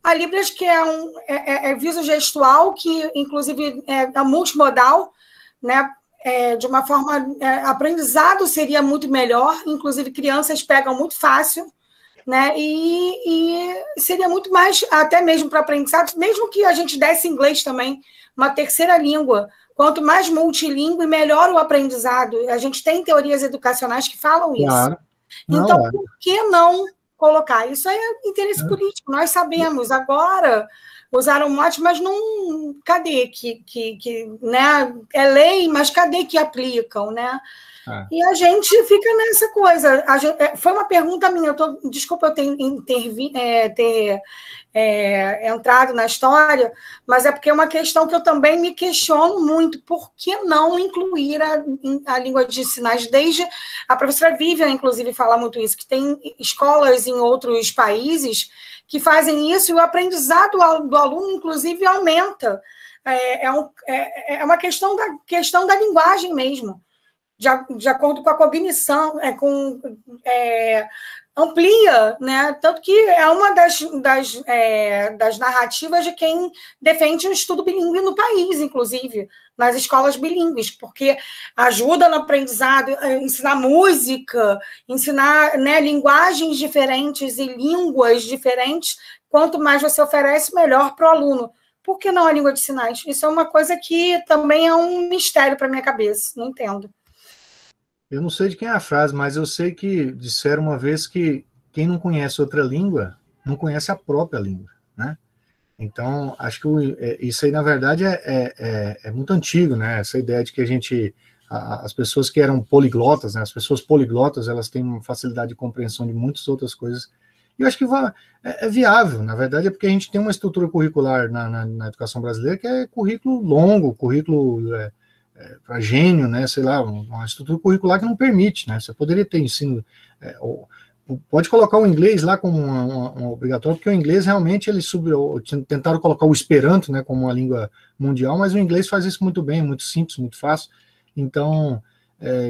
a Libras, que é visogestual, que inclusive é multimodal, né? De uma forma, aprendizado seria muito melhor, inclusive crianças pegam muito fácil, né? E seria muito mais, até mesmo para aprendizado, mesmo que a gente desse inglês também, uma terceira língua. Quanto mais multilingüe, melhor o aprendizado. A gente tem teorias educacionais que falam isso. Claro. Então, por que não colocar? Isso é interesse político, nós sabemos. Agora, usaram um mote, mas não... Cadê né? É lei, mas cadê que aplicam, né? E a gente fica nessa coisa. Foi uma pergunta minha. Desculpa eu ter entrado na história, mas é porque é uma questão que eu também me questiono muito. Por que não incluir a língua de sinais? Desde a professora Vivian, inclusive, fala muito isso, que tem escolas em outros países que fazem isso e o aprendizado do aluno, inclusive, aumenta. É uma questão da linguagem mesmo. De acordo com a cognição, amplia, né? Tanto que é uma das narrativas de quem defende o estudo bilíngue no país, inclusive, nas escolas bilíngues, porque ajuda no aprendizado, ensinar música, ensinar, né, linguagens diferentes e línguas diferentes. Quanto mais você oferece, melhor para o aluno. Por que não a língua de sinais? Isso é uma coisa que também é um mistério para a minha cabeça, não entendo. Eu não sei de quem é a frase, mas eu sei que disseram uma vez que quem não conhece outra língua, não conhece a própria língua, né? Então, acho que isso aí, na verdade, é muito antigo, né? Essa ideia de que as pessoas que eram poliglotas, né? As pessoas poliglotas, elas têm uma facilidade de compreensão de muitas outras coisas. E eu acho que é viável, na verdade, é porque a gente tem uma estrutura curricular na educação brasileira que é currículo longo, currículo... para gênio, né, sei lá, uma estrutura curricular que não permite, né, você poderia ter ensino, pode colocar o inglês lá como um obrigatório, porque o inglês realmente, tentaram colocar o Esperanto, né, como uma língua mundial, mas o inglês faz isso muito bem, muito simples, muito fácil, então,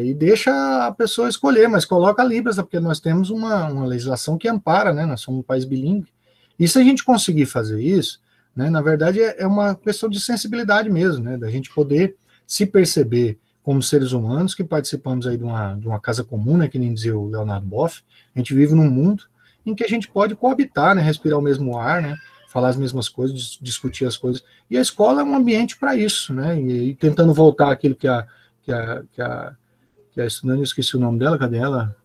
e deixa a pessoa escolher, mas coloca a Libras, porque nós temos uma legislação que ampara, né, nós somos um país bilíngue, e se a gente conseguir fazer isso, né, na verdade é uma questão de sensibilidade mesmo, né, da gente poder se perceber como seres humanos que participamos aí de uma casa comum, né, que nem dizia o Leonardo Boff, a gente vive num mundo em que a gente pode coabitar, né, respirar o mesmo ar, né, falar as mesmas coisas, discutir as coisas, e a escola é um ambiente para isso, né, e tentando voltar àquilo que a estudante, eu esqueci o nome dela, cadê ela?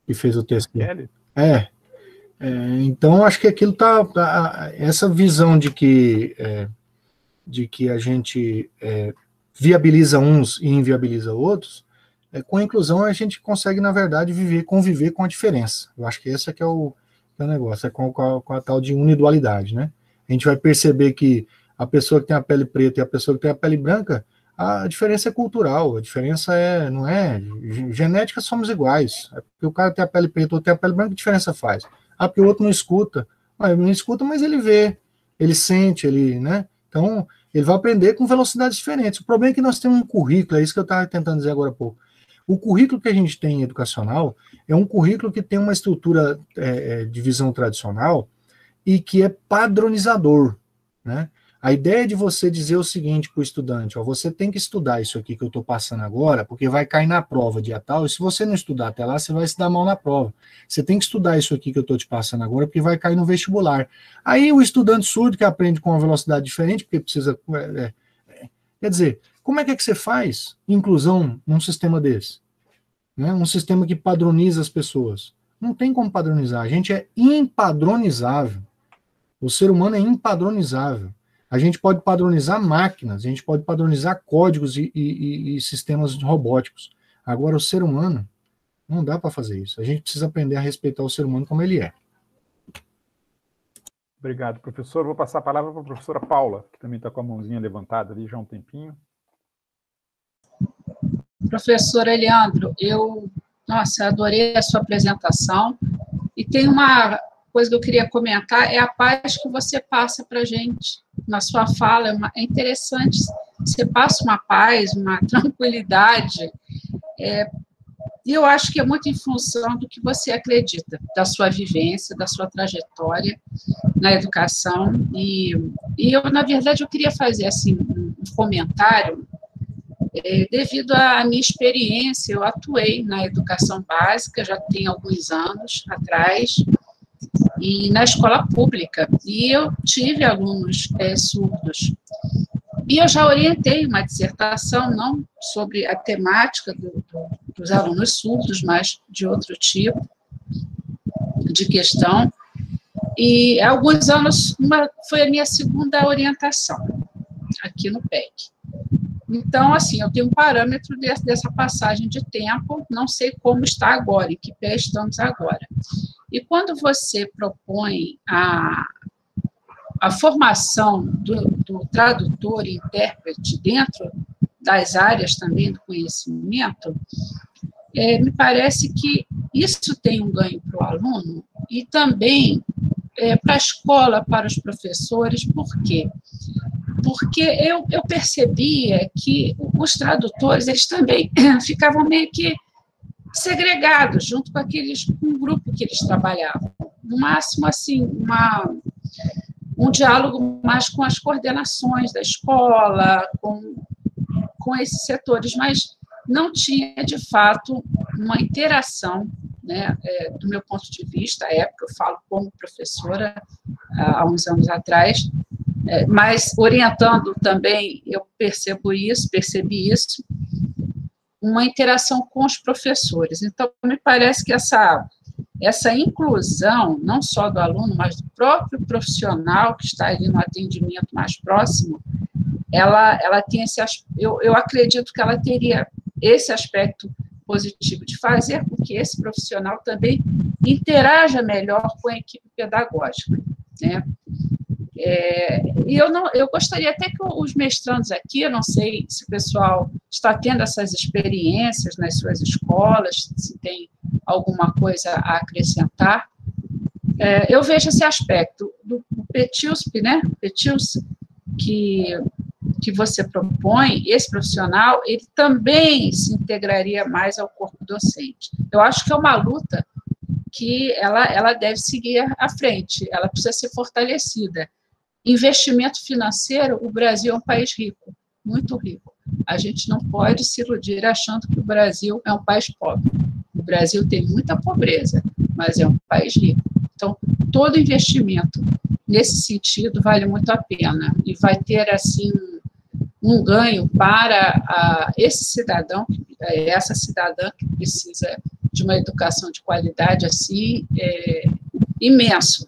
Que fez o texto. Então, acho que aquilo essa visão de que a gente viabiliza uns e inviabiliza outros, com a inclusão a gente consegue, na verdade, conviver com a diferença. Eu acho que esse é que é o negócio, com a tal de unidualidade, né? A gente vai perceber que a pessoa que tem a pele preta e a pessoa que tem a pele branca, a diferença é cultural, a diferença não é... Genética somos iguais. É porque o cara tem a pele preta ou tem a pele branca, que diferença faz? Porque o outro não escuta. Ele não escuta, mas ele vê, ele sente, né? Então, ele vai aprender com velocidades diferentes. O problema é que nós temos um currículo, é isso que eu estava tentando dizer agora há pouco. O currículo que a gente tem educacional é um currículo que tem uma estrutura de visão tradicional e que é padronizador, né? A ideia de você dizer o seguinte para o estudante, você tem que estudar isso aqui que eu estou passando agora, porque vai cair na prova dia tal, e se você não estudar até lá, você vai se dar mal na prova. Você tem que estudar isso aqui que eu estou te passando agora, porque vai cair no vestibular. Aí o estudante surdo que aprende com uma velocidade diferente, porque precisa... quer dizer, como é que você faz inclusão num sistema desse? Né? Um sistema que padroniza as pessoas. Não tem como padronizar, a gente é impadronizável. O ser humano é impadronizável. A gente pode padronizar máquinas, a gente pode padronizar códigos e sistemas robóticos. Agora, o ser humano, não dá para fazer isso. A gente precisa aprender a respeitar o ser humano como ele é. Obrigado, professor. Vou passar a palavra para a professora Paula, que também está com a mãozinha levantada ali já há um tempinho. Professor Eliandro, nossa, adorei a sua apresentação, e tem uma coisa que eu queria comentar, é a paz que você passa para a gente. Na sua fala, é interessante, você passa uma paz, uma tranquilidade, e eu acho que é muito em função do que você acredita, da sua vivência, da sua trajetória na educação, e eu, na verdade, eu queria fazer, assim, um comentário, devido à minha experiência. Eu atuei na educação básica, já tem alguns anos atrás, e na escola pública, e eu tive alunos surdos. E eu já orientei uma dissertação, não sobre a temática dos alunos surdos, mas de outro tipo de questão. E há alguns anos, foi a minha segunda orientação aqui no PEC. Então, assim, eu tenho um parâmetro dessa passagem de tempo, não sei como está agora, em que pé estamos agora. E quando você propõe a formação do tradutor e intérprete dentro das áreas também do conhecimento, me parece que isso tem um ganho para o aluno e também para a escola, para os professores. Por quê? Porque eu percebia que os tradutores, eles também ficavam meio que segregados, junto com um grupo que eles trabalhavam. No máximo, assim, um diálogo mais com as coordenações da escola, com esses setores, mas não tinha, de fato, uma interação, né, do meu ponto de vista, à época, eu falo como professora, há uns anos atrás, mas orientando também, eu percebi isso, uma interação com os professores. Então, me parece que essa inclusão, não só do aluno, mas do próprio profissional que está ali no atendimento mais próximo, ela tem eu acredito que ela teria esse aspecto positivo de fazer com que esse profissional também interaja melhor com a equipe pedagógica, né? E eu gostaria até que os mestrandos aqui, eu não sei se o pessoal está tendo essas experiências nas suas escolas, se tem alguma coisa a acrescentar. Eu vejo esse aspecto do PETIUSP, né? PETIUS, que você propõe, esse profissional, ele também se integraria mais ao corpo docente. Eu acho que é uma luta que ela deve seguir à frente, ela precisa ser fortalecida. Investimento financeiro, o Brasil é um país rico, muito rico. A gente não pode se iludir achando que o Brasil é um país pobre. O Brasil tem muita pobreza, mas é um país rico. Então, todo investimento nesse sentido vale muito a pena e vai ter, assim, um ganho para esse cidadão, essa cidadã que precisa de uma educação de qualidade, assim, imenso.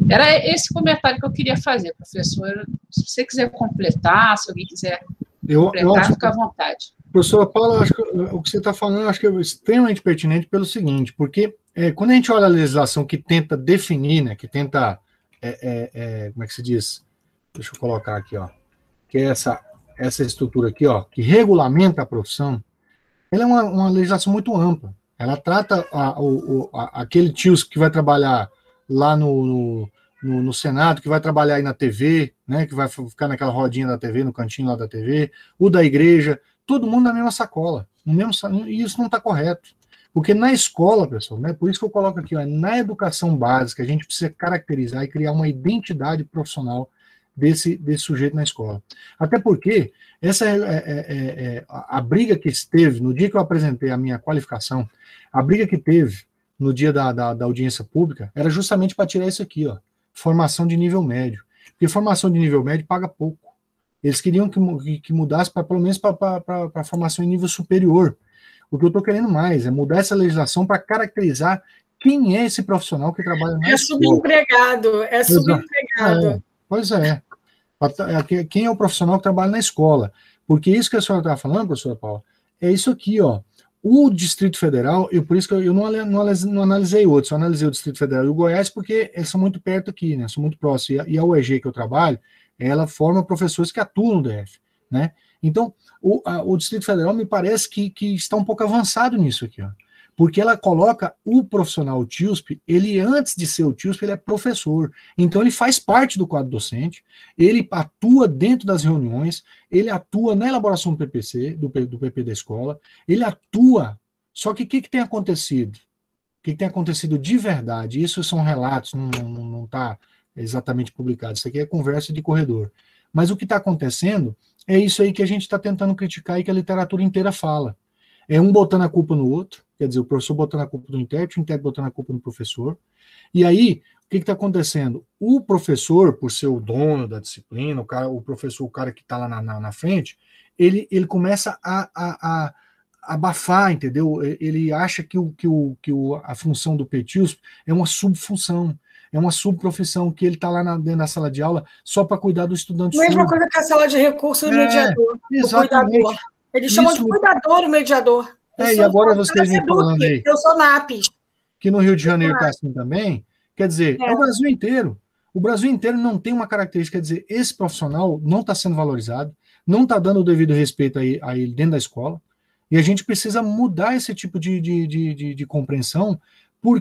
Era esse comentário que eu queria fazer, professor. Se você quiser completar, se alguém quiser completar, fica à vontade. Professora Paula, acho que o que você está falando, acho que é extremamente pertinente pelo seguinte, porque quando a gente olha a legislação que tenta definir, né, que tenta, como é que se diz? Deixa eu colocar aqui, ó, que é essa estrutura aqui, ó, que regulamenta a profissão, ela é uma legislação muito ampla. Ela trata aquele tio que vai trabalhar lá no Senado, que vai trabalhar aí na TV, né, que vai ficar naquela rodinha da TV, no cantinho lá da TV, o da igreja, todo mundo na mesma sacola, e isso não está correto. Porque na escola, pessoal, né, por isso que eu coloco aqui, ó, na educação básica, a gente precisa caracterizar e criar uma identidade profissional desse sujeito na escola. Até porque essa a briga que esteve, no dia que eu apresentei a minha qualificação, a briga que teve no dia da audiência pública, era justamente para tirar isso aqui, ó, formação de nível médio. Porque formação de nível médio paga pouco. Eles queriam que mudasse pelo menos para formação em nível superior. O que eu estou querendo mais é mudar essa legislação para caracterizar quem é esse profissional que trabalha na escola. É subempregado. Pois é. Quem é o profissional que trabalha na escola? Porque isso que a senhora está falando, professora Paula, é isso aqui, ó. O Distrito Federal, por isso que eu não analisei outros, eu analisei o Distrito Federal e o Goiás, porque eles são muito perto aqui, né? São muito próximos. E a UEG que eu trabalho, ela forma professores que atuam no DF, né? Então, o Distrito Federal me parece que está um pouco avançado nisso aqui, ó. Porque ela coloca o profissional TIUSP, ele antes de ser o TIUSP, ele é professor. Então ele faz parte do quadro docente, ele atua dentro das reuniões, ele atua na elaboração do PPC, do PP da escola, ele atua. Só que o que tem acontecido? O que tem acontecido de verdade? Isso são relatos, não está exatamente publicado, isso aqui é conversa de corredor. Mas o que está acontecendo é isso aí que a gente está tentando criticar e que a literatura inteira fala. É um botando a culpa no outro, quer dizer, o professor botando a culpa no intérprete, o intérprete botando a culpa no professor. E aí, o que está acontecendo? O professor, por ser o dono da disciplina, o professor, o cara que está lá na frente, ele começa a abafar, entendeu? Ele acha que a função do PTIUSP é uma subfunção, é uma subprofissão, que ele está lá dentro da sala de aula só para cuidar do estudante surdo. Mesma coisa que a sala de recursos do mediador, exatamente. o cuidador. Eles chamam de cuidador o mediador. E agora vocês me falando aí. Eu sou NAPES. Que no Rio de Janeiro está assim também. Quer dizer, é o Brasil inteiro. O Brasil inteiro não tem uma característica, quer dizer, esse profissional não está sendo valorizado, não está dando o devido respeito a ele dentro da escola, e a gente precisa mudar esse tipo de compreensão,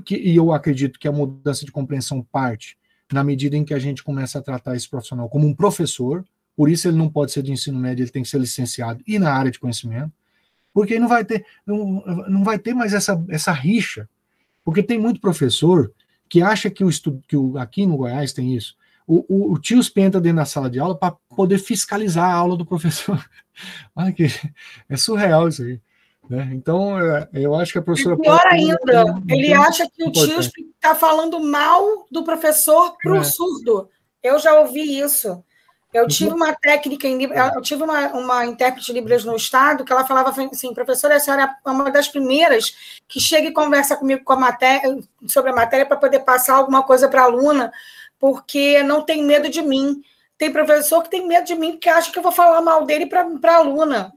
e eu acredito que a mudança de compreensão parte na medida em que a gente começa a tratar esse profissional como um professor, por isso ele não pode ser de ensino médio, ele tem que ser licenciado e na área de conhecimento, porque aí não vai ter mais essa rixa, porque tem muito professor que acha que aqui no Goiás tem isso, o TIUSP entra dentro da sala de aula para poder fiscalizar a aula do professor. Olha que é surreal isso aí. Né? Então, eu acho que a professora... Pior ainda, ele acha que o TIUSP está falando mal do professor para o surdo. Eu já ouvi isso. Eu tive uma técnica, eu tive uma intérprete de Libras no Estado, que ela falava assim, professora, a senhora é uma das primeiras que chega e conversa comigo sobre a matéria para poder passar alguma coisa para a aluna, porque não tem medo de mim. Tem professor que tem medo de mim porque acha que eu vou falar mal dele para a aluna.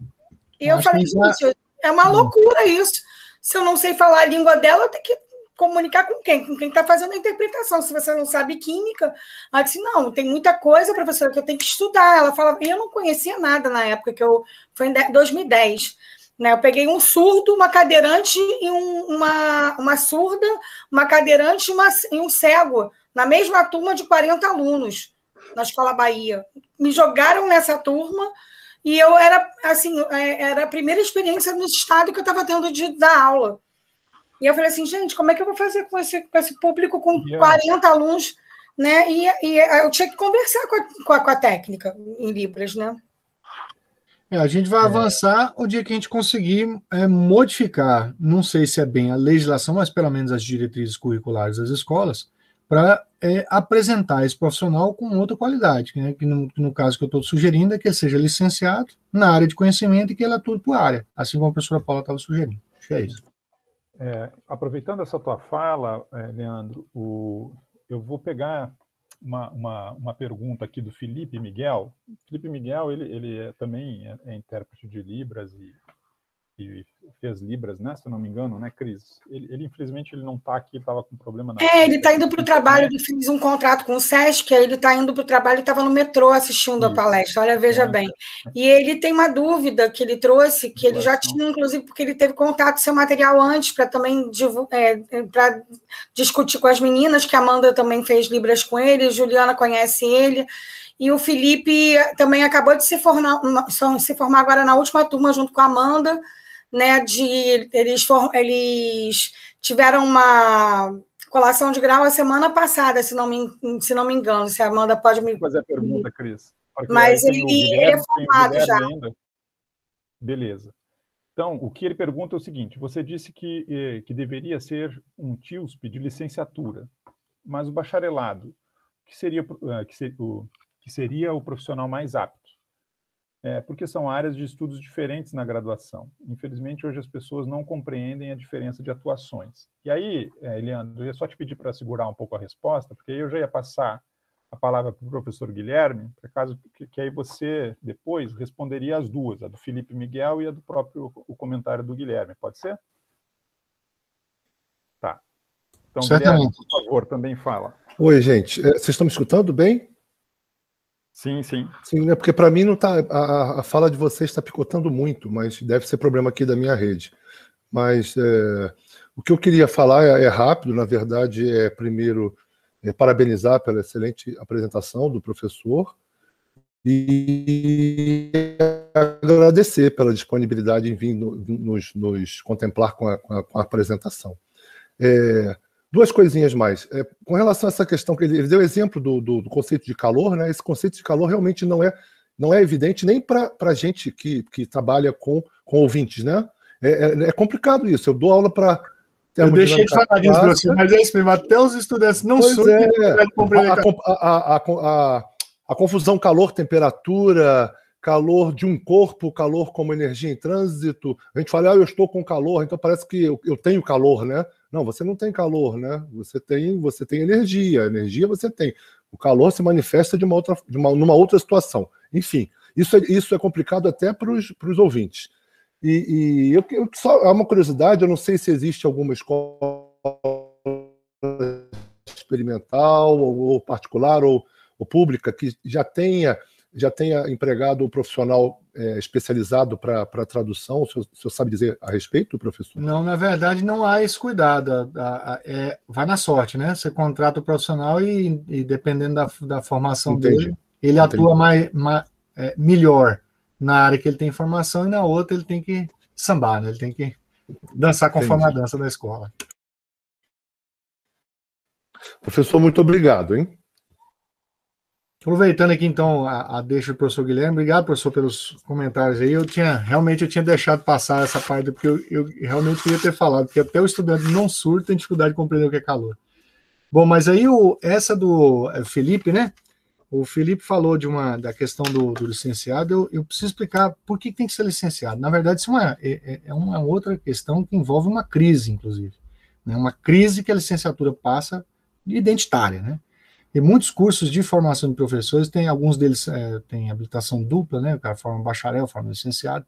E eu falei, gente, é uma loucura isso. Se eu não sei falar a língua dela, eu tenho que comunicar com quem? Com quem está fazendo a interpretação. Se você não sabe química, ela disse, não, tem muita coisa, professora, que eu tenho que estudar. Ela falava, eu não conhecia nada na época, foi em 2010. Né? Eu peguei um surdo, uma cadeirante e uma surda, uma cadeirante e um cego, na mesma turma de 40 alunos, na Escola Bahia. Me jogaram nessa turma e eu era a primeira experiência no estado que eu estava tendo de dar aula. E eu falei assim, gente, como é que eu vou fazer com esse público com 40 alunos? Né? E eu tinha que conversar com a técnica em Libras, né? A gente vai avançar o dia que a gente conseguir modificar, não sei se é bem a legislação, mas pelo menos as diretrizes curriculares das escolas, para apresentar esse profissional com outra qualidade, né? Que no caso que eu estou sugerindo é que ele seja licenciado na área de conhecimento e que ele atue por área, assim como a professora Paula estava sugerindo. Acho que é isso. Aproveitando essa tua fala, Leandro, eu vou pegar uma pergunta aqui do Felipe Miguel. Felipe Miguel, ele também é intérprete de Libras e fez Libras, né? Se eu não me engano, né, Cris? Ele infelizmente, ele não está aqui, estava com problema na... ele está indo para o trabalho, ele fez um contrato com o SESC, aí ele está indo para o trabalho, ele estava no metrô assistindo a palestra, olha, veja bem. E ele tem uma dúvida que ele trouxe, que ele já tinha, inclusive, porque ele teve contato com seu material antes, para também para discutir com as meninas, que a Amanda também fez Libras com ele, Juliana conhece ele, e o Felipe também acabou de se formar agora na última turma, junto com a Amanda, né, eles tiveram uma colação de grau a semana passada, se não me engano, se a Amanda pode me... fazer a pergunta, Cris. Mas ele é formado já. Ainda. Beleza. Então, o que ele pergunta é o seguinte, você disse que deveria ser um TIUSP de licenciatura, mas o bacharelado, que seria o profissional mais apto? Porque são áreas de estudos diferentes na graduação. Infelizmente, hoje as pessoas não compreendem a diferença de atuações. E aí, Leandro, eu ia só te pedir para segurar um pouco a resposta, porque aí eu já ia passar a palavra para o professor Guilherme, por caso que aí você depois responderia as duas, a do Felipe Miguel e a do próprio o comentário do Guilherme. Pode ser? Tá. Então, Guilherme, por favor, também fala. Oi, gente. Vocês estão me escutando bem? Sim, sim. Sim, né? Porque para mim não tá, a fala de vocês está picotando muito, mas deve ser problema aqui da minha rede. Mas o que eu queria falar é rápido, na verdade, primeiro parabenizar pela excelente apresentação do professor e agradecer pela disponibilidade em vir nos contemplar com a apresentação. Duas coisinhas mais. Com relação a essa questão, que ele deu exemplo do conceito de calor, né? Esse conceito de calor realmente não é evidente nem para a gente que trabalha com ouvintes, né? É complicado isso. Eu dou aula para... Eu deixei de falar disso, professor, mas é isso mesmo. Até os estudantes não surtem a confusão calor-temperatura, calor de um corpo, calor como energia em trânsito. A gente fala, eu estou com calor, então parece que eu tenho calor, né? Não, você não tem calor, né? Você tem energia. Energia você tem. O calor se manifesta numa outra situação. Enfim, isso é complicado até para os ouvintes. E só há uma curiosidade, eu não sei se existe alguma escola experimental ou particular ou pública que já tenha empregado o profissional especializado para tradução. O senhor sabe dizer a respeito, professor? Não, na verdade não há esse cuidado. Vai na sorte, né? Você contrata o profissional e dependendo da formação dele, ele atua melhor na área que ele tem formação e na outra ele tem que sambar, né? Ele tem que dançar conforme a dança da escola. Professor, muito obrigado, hein? Aproveitando aqui, então, a deixa do professor Guilherme, obrigado, professor, pelos comentários aí. Eu tinha deixado passar essa parte, porque eu realmente queria ter falado, porque até o estudante não surta tem dificuldade de compreender o que é calor. Bom, mas aí essa do Felipe, né? O Felipe falou da questão do licenciado. Eu preciso explicar por que tem que ser licenciado. Na verdade, isso é uma outra questão que envolve uma crise, inclusive. Né? Uma crise que a licenciatura passa identitária, né? E muitos cursos de formação de professores, alguns deles têm habilitação dupla, né? O cara forma bacharel, forma licenciado.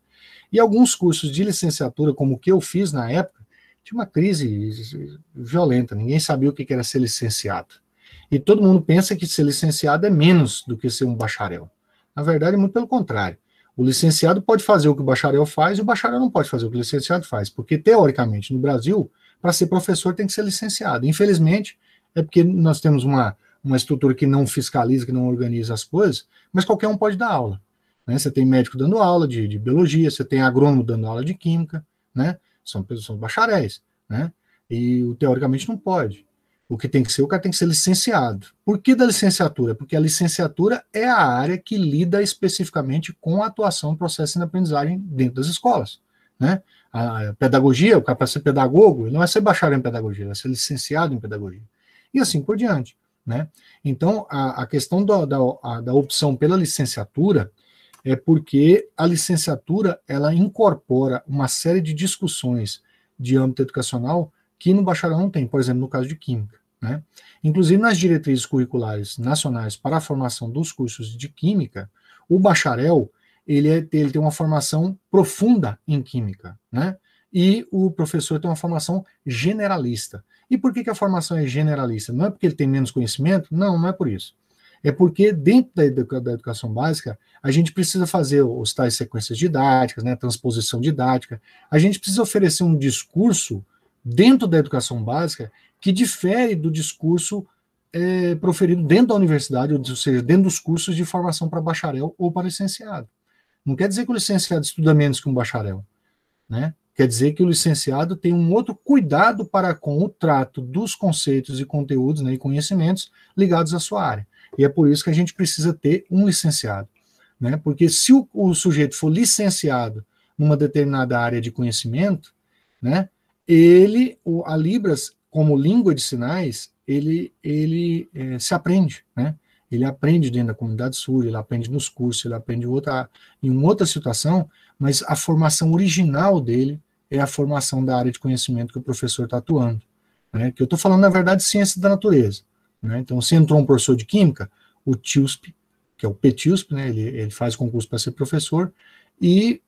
E alguns cursos de licenciatura, como o que eu fiz na época, tinha uma crise violenta. Ninguém sabia o que era ser licenciado. E todo mundo pensa que ser licenciado é menos do que ser um bacharel. Na verdade, é muito pelo contrário. O licenciado pode fazer o que o bacharel faz e o bacharel não pode fazer o que o licenciado faz. Porque, teoricamente, no Brasil, para ser professor tem que ser licenciado. Infelizmente, é porque nós temos uma estrutura que não fiscaliza, que não organiza as coisas, mas qualquer um pode dar aula. Né? Você tem médico dando aula de biologia, você tem agrônomo dando aula de química, né? São bacharéis, né? E teoricamente não pode. O que tem que ser, o cara tem que ser licenciado. Por que da licenciatura? Porque a licenciatura é a área que lida especificamente com a atuação no processo de aprendizagem dentro das escolas. Né? A pedagogia, o cara para ser pedagogo, ele não vai ser bacharel em pedagogia, ele vai ser licenciado em pedagogia. E assim por diante. Né? Então, a questão da opção pela licenciatura é porque a licenciatura ela incorpora uma série de discussões de âmbito educacional que no bacharel não tem, por exemplo, no caso de química. Né? Inclusive, nas diretrizes curriculares nacionais para a formação dos cursos de química, o bacharel ele tem uma formação profunda em química, né? E o professor tem uma formação generalista. E por que a formação é generalista? Não é porque ele tem menos conhecimento? Não é por isso. É porque dentro da educação básica, a gente precisa fazer os tais sequências didáticas, né, transposição didática, a gente precisa oferecer um discurso dentro da educação básica que difere do discurso proferido dentro da universidade, ou seja, dentro dos cursos de formação para bacharel ou para licenciado. Não quer dizer que o licenciado estuda menos que um bacharel, né? Quer dizer que o licenciado tem um outro cuidado para com o trato dos conceitos e conteúdos, né, e conhecimentos ligados à sua área. E é por isso que a gente precisa ter um licenciado. Né? Porque se o sujeito for licenciado numa determinada área de conhecimento, né, a Libras, como língua de sinais, ele se aprende. Né? Ele aprende dentro da comunidade surda, ele aprende nos cursos, ele aprende em uma outra situação, mas a formação original dele é a formação da área de conhecimento que o professor está atuando. Né? Que eu estou falando, na verdade, ciência da natureza. Né? Então, se entrou um professor de química, o TIUSP, que é o PTIUSP, né? Ele faz concurso para ser professor, e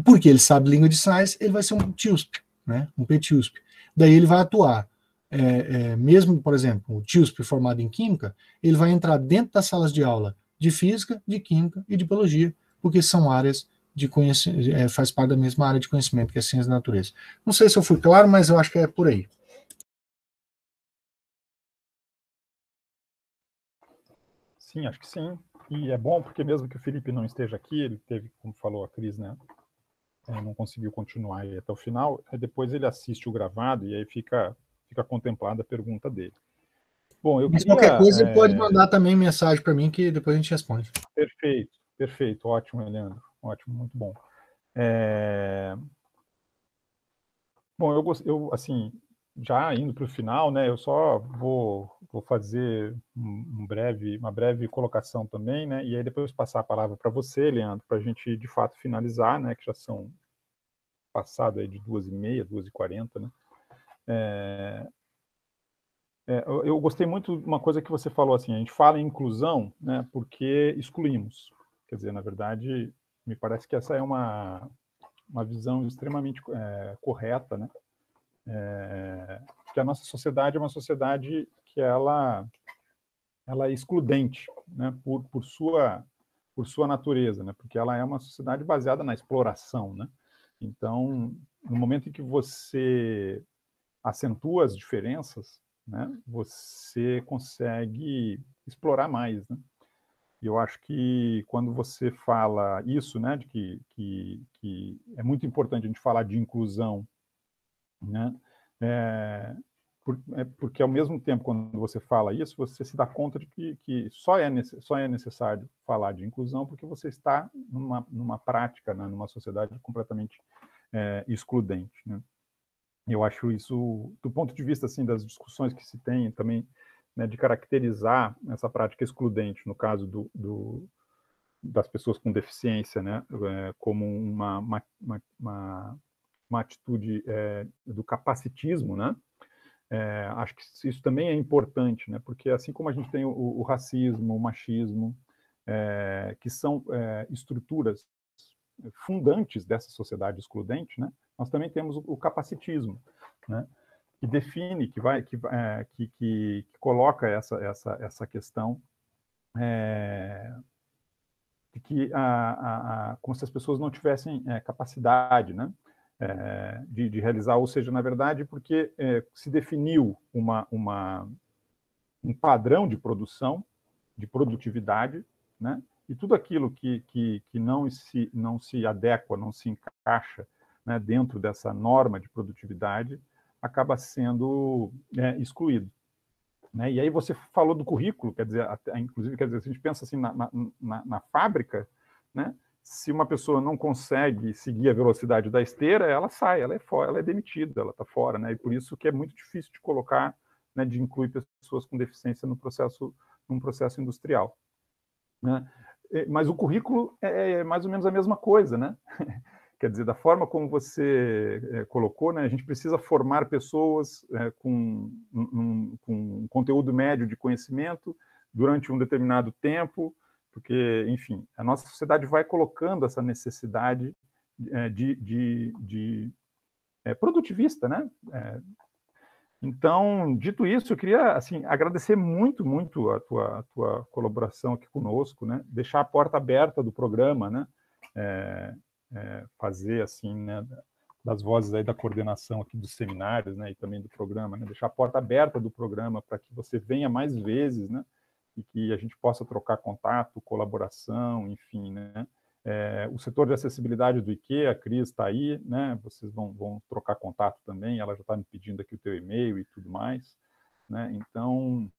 porque ele sabe língua de sinais, ele vai ser um TIUSP, né? Um PTIUSP. Daí ele vai atuar, mesmo, por exemplo, o TIUSP formado em Química, ele vai entrar dentro das salas de aula de Física, de Química e de Biologia, porque são áreas de conhecimento, faz parte da mesma área de conhecimento, que é a ciência da natureza. Não sei se eu fui claro, mas eu acho que é por aí. Sim, acho que sim. E é bom porque mesmo que o Felipe não esteja aqui, ele teve, como falou a Cris, né, não conseguiu continuar aí até o final, depois ele assiste o gravado e aí fica contemplada a pergunta dele. Bom, eu Mas queria, qualquer coisa ele pode mandar também mensagem para mim que depois a gente responde. Perfeito, ótimo, Leandro, ótimo, muito bom. Bom, eu assim, já indo para o final, né, eu só vou fazer uma breve colocação também, né, e aí depois passar a palavra para você, Leandro, para a gente de fato finalizar, né, que já são passado aí de 2h30, 2h40, né. Eu gostei muito de uma coisa que você falou, assim, a gente fala em inclusão, né, porque excluímos. Quer dizer, na verdade, me parece que essa é uma visão extremamente correta, né, que a nossa sociedade é uma sociedade que ela é excludente, né, por sua natureza, né, porque ela é uma sociedade baseada na exploração, né. Então, no momento em que você acentua as diferenças, né, você consegue explorar mais, né? E eu acho que quando você fala isso, né, de que é muito importante a gente falar de inclusão, né, porque ao mesmo tempo, quando você fala isso, você se dá conta de que só é necessário falar de inclusão porque você está numa prática, né, numa sociedade completamente excludente, né? Eu acho isso, do ponto de vista assim das discussões que se tem também, né, de caracterizar essa prática excludente, no caso das pessoas com deficiência, né, como uma atitude do capacitismo, né, acho que isso também é importante, né, porque assim como a gente tem o racismo, o machismo, que são estruturas fundantes dessa sociedade excludente, né, nós também temos o capacitismo, né, que define, que coloca essa questão de que como se as pessoas não tivessem capacidade, né, de realizar, ou seja, na verdade, porque se definiu um padrão de produção, de produtividade, né, e tudo aquilo que não se adequa, não se encaixa, né, dentro dessa norma de produtividade, acaba sendo excluído, né? E aí você falou do currículo, quer dizer, inclusive, quer dizer, se a gente pensa assim na fábrica, né, se uma pessoa não consegue seguir a velocidade da esteira, ela sai, ela é demitida, ela está fora, né? E por isso que é muito difícil de colocar, né, de incluir pessoas com deficiência num processo industrial, né? Mas o currículo é mais ou menos a mesma coisa, né? Quer dizer, da forma como você colocou, né, a gente precisa formar pessoas com um conteúdo médio de conhecimento durante um determinado tempo, porque, enfim, a nossa sociedade vai colocando essa necessidade de produtivista, né? Então, dito isso, eu queria assim agradecer muito a tua colaboração aqui conosco, né? Deixar a porta aberta do programa, né? Fazer assim, né? Das vozes aí da coordenação aqui dos seminários, né? E também do programa, né? Deixar a porta aberta do programa para que você venha mais vezes, né? E que a gente possa trocar contato, colaboração, enfim, né? O setor de acessibilidade do IQ, a Cris está aí, né? Vocês vão trocar contato também, ela já está me pedindo aqui o teu e-mail e tudo mais, né? Então,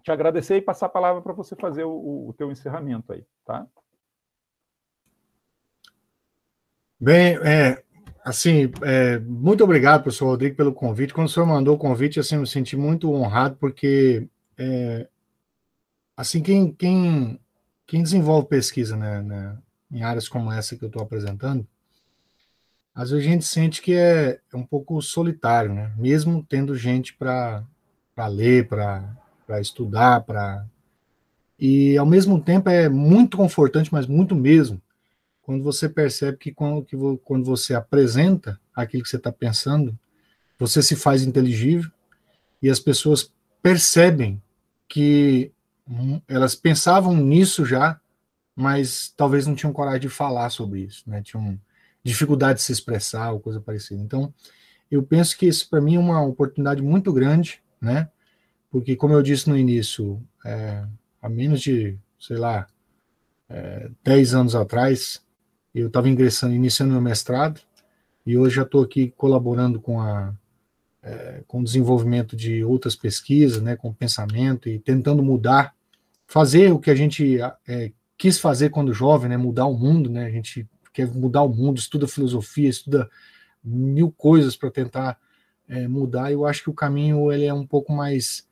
te agradecer e passar a palavra para você fazer o teu encerramento aí, tá? Bem, assim, muito obrigado, professor Rodrigo, pelo convite. Quando o senhor mandou o convite, assim, eu me senti muito honrado, porque, assim, quem desenvolve pesquisa, né, em áreas como essa que eu estou apresentando, às vezes a gente sente que é um pouco solitário, né? Mesmo tendo gente para ler, para estudar, para E, ao mesmo tempo, é muito confortante, mas muito mesmo, quando você percebe que quando você apresenta aquilo que você está pensando, você se faz inteligível e as pessoas percebem que elas pensavam nisso já, mas talvez não tinham coragem de falar sobre isso, né? Tinham dificuldade de se expressar ou coisa parecida. Então, eu penso que isso, para mim, é uma oportunidade muito grande, né? Porque, como eu disse no início, há menos de, sei lá, 10 anos atrás, eu estava iniciando meu mestrado, e hoje já estou aqui colaborando com o desenvolvimento de outras pesquisas, né, com o pensamento, e tentando mudar, fazer o que a gente quis fazer quando jovem, né, mudar o mundo, né, a gente quer mudar o mundo, estuda filosofia, estuda mil coisas para tentar mudar, e eu acho que o caminho ele é um pouco mais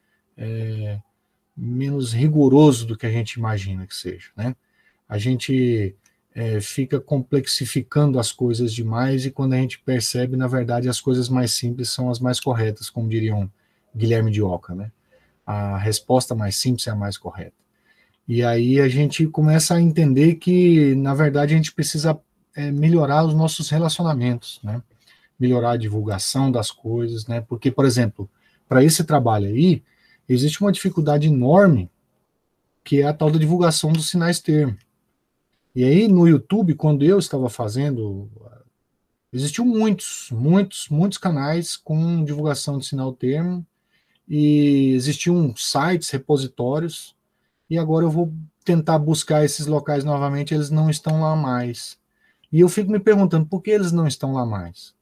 menos rigoroso do que a gente imagina que seja, né? A gente fica complexificando as coisas demais, e quando a gente percebe, na verdade, as coisas mais simples são as mais corretas, como diriam Guilherme de Ockham, né? A resposta mais simples é a mais correta. E aí a gente começa a entender que, na verdade, a gente precisa melhorar os nossos relacionamentos, né? Melhorar a divulgação das coisas, né? Porque, por exemplo, para esse trabalho aí, existe uma dificuldade enorme, que é a tal da divulgação dos sinais termo. E aí, no YouTube, quando eu estava fazendo, existiam muitos canais com divulgação de sinal termo, e existiam sites, repositórios, e agora eu vou tentar buscar esses locais novamente, eles não estão lá mais. E eu fico me perguntando, por que eles não estão lá mais?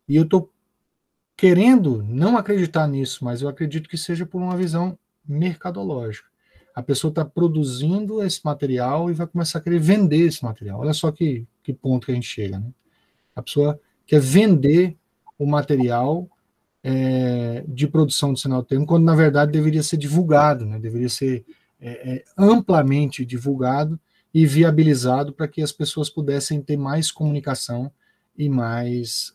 E eu estou querendo não acreditar nisso, mas eu acredito que seja por uma visão mercadológica. A pessoa está produzindo esse material e vai começar a querer vender esse material. Olha só que ponto que a gente chega, né? A pessoa quer vender o material de produção de sinal termo, quando na verdade deveria ser divulgado, né? Deveria ser amplamente divulgado e viabilizado para que as pessoas pudessem ter mais comunicação e mais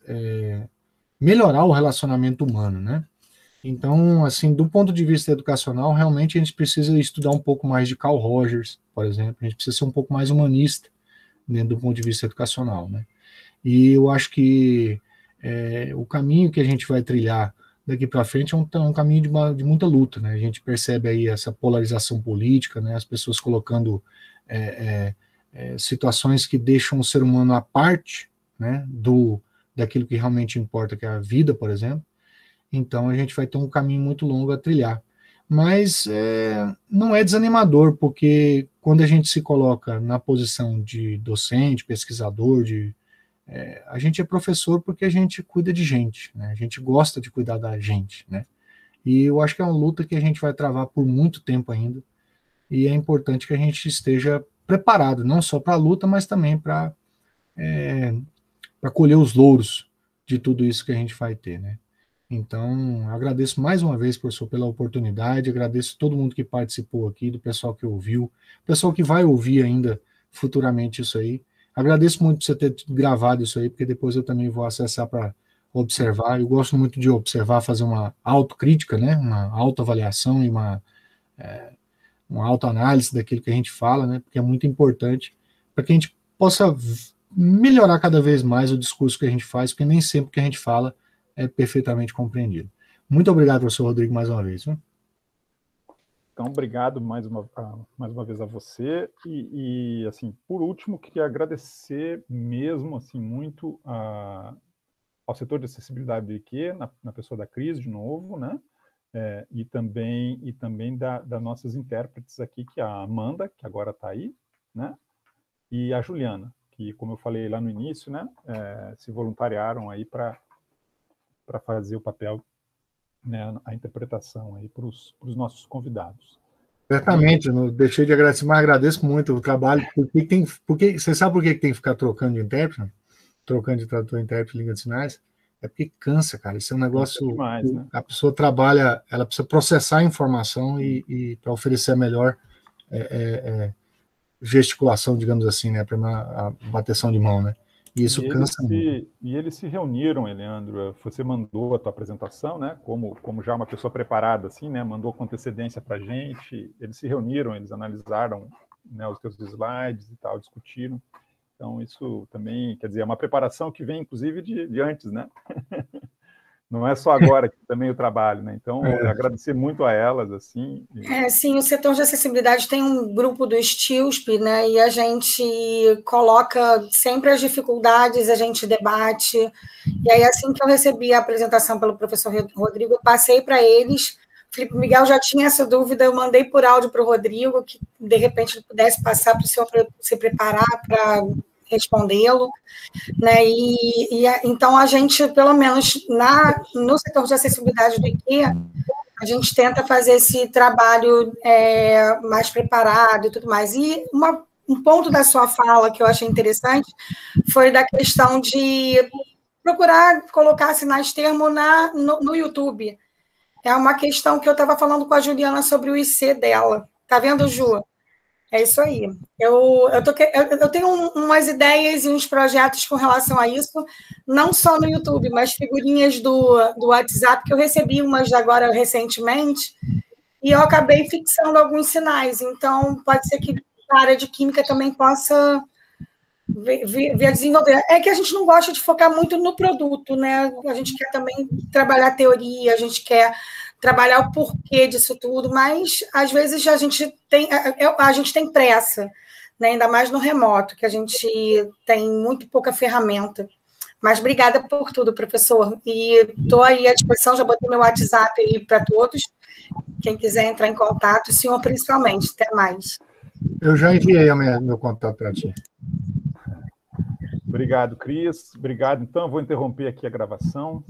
melhorar o relacionamento humano, né? Então, assim, do ponto de vista educacional, realmente a gente precisa estudar um pouco mais de Carl Rogers, por exemplo, a gente precisa ser um pouco mais humanista, né, do ponto de vista educacional, né? E eu acho que o caminho que a gente vai trilhar daqui para frente é um caminho de muita luta, né? A gente percebe aí essa polarização política, né? As pessoas colocando situações que deixam o ser humano à parte, né? Daquilo que realmente importa, que é a vida, por exemplo. Então a gente vai ter um caminho muito longo a trilhar. Mas não é desanimador, porque quando a gente se coloca na posição de docente, pesquisador, a gente é professor porque a gente cuida de gente, né? A gente gosta de cuidar da gente, né? E eu acho que é uma luta que a gente vai travar por muito tempo ainda, e é importante que a gente esteja preparado, não só para a luta, mas também para colher os louros de tudo isso que a gente vai ter, né? Então, agradeço mais uma vez, professor, pela oportunidade, agradeço todo mundo que participou aqui, do pessoal que ouviu, pessoal que vai ouvir ainda futuramente isso aí. Agradeço muito por você ter gravado isso aí, porque depois eu também vou acessar para observar. Eu gosto muito de observar, fazer uma autocrítica, né? Uma autoavaliação e uma autoanálise daquilo que a gente fala, né? Porque é muito importante para que a gente possa melhorar cada vez mais o discurso que a gente faz, porque nem sempre o que a gente fala é perfeitamente compreendido. Muito obrigado, professor Rodrigo, mais uma vez. Viu? Então, obrigado mais uma vez a você. E assim, por último, queria agradecer mesmo assim, muito ao setor de acessibilidade do IQ, na pessoa da Cris, de novo, né? E também das nossas intérpretes aqui, que é a Amanda, que agora está aí, né? E a Juliana, que, como eu falei lá no início, né? Se voluntariaram aí para fazer o papel, né, a interpretação aí para os nossos convidados. Certamente, não deixei de agradecer, mas agradeço muito o trabalho, porque você sabe por que tem que ficar trocando de intérprete? Trocando de tradutor, intérprete, língua de sinais? É porque cansa, cara, isso é um negócio, demais, né? A pessoa trabalha, ela precisa processar a informação e para oferecer a melhor gesticulação, digamos assim, né, para a bateção de mão, né? Isso cansa muito. E eles se reuniram, Eleandro, você mandou a tua apresentação, né, como já uma pessoa preparada, assim, né, mandou com antecedência para a gente, eles se reuniram, eles analisaram, né, os teus slides e tal, discutiram. Então, isso também, quer dizer, é uma preparação que vem, inclusive, de antes, né? Não é só agora que também o trabalho, né? Então, agradecer muito a elas, assim. Sim, o setor de acessibilidade tem um grupo do STILSP, né? E a gente coloca sempre as dificuldades, a gente debate. E aí, assim que eu recebi a apresentação pelo professor Rodrigo, eu passei para eles. Felipe Miguel já tinha essa dúvida, eu mandei por áudio para o Rodrigo, que de repente ele pudesse passar para o senhor se preparar para respondê-lo, né? Então a gente, pelo menos no setor de acessibilidade do IQ, a gente tenta fazer esse trabalho mais preparado e tudo mais. E um ponto da sua fala que eu achei interessante foi da questão de procurar colocar sinais termo no YouTube. É uma questão que eu estava falando com a Juliana sobre o IC dela. Tá vendo, Ju? É isso aí. Eu tenho umas ideias e uns projetos com relação a isso, não só no YouTube, mas figurinhas do WhatsApp, que eu recebi umas agora recentemente, e eu acabei fixando alguns sinais. Então, pode ser que a área de química também possa vir a desenvolver. É que a gente não gosta de focar muito no produto, né? A gente quer também trabalhar teoria, a gente quer trabalhar o porquê disso tudo, mas às vezes a gente tem pressa, né? Ainda mais no remoto, que a gente tem muito pouca ferramenta. Mas obrigada por tudo, professor. E estou aí à disposição, já botei meu WhatsApp aí para todos. Quem quiser entrar em contato, o senhor principalmente. Até mais. Eu já enviei meu contato para ti. Obrigado, Cris. Obrigado. Então, eu vou interromper aqui a gravação.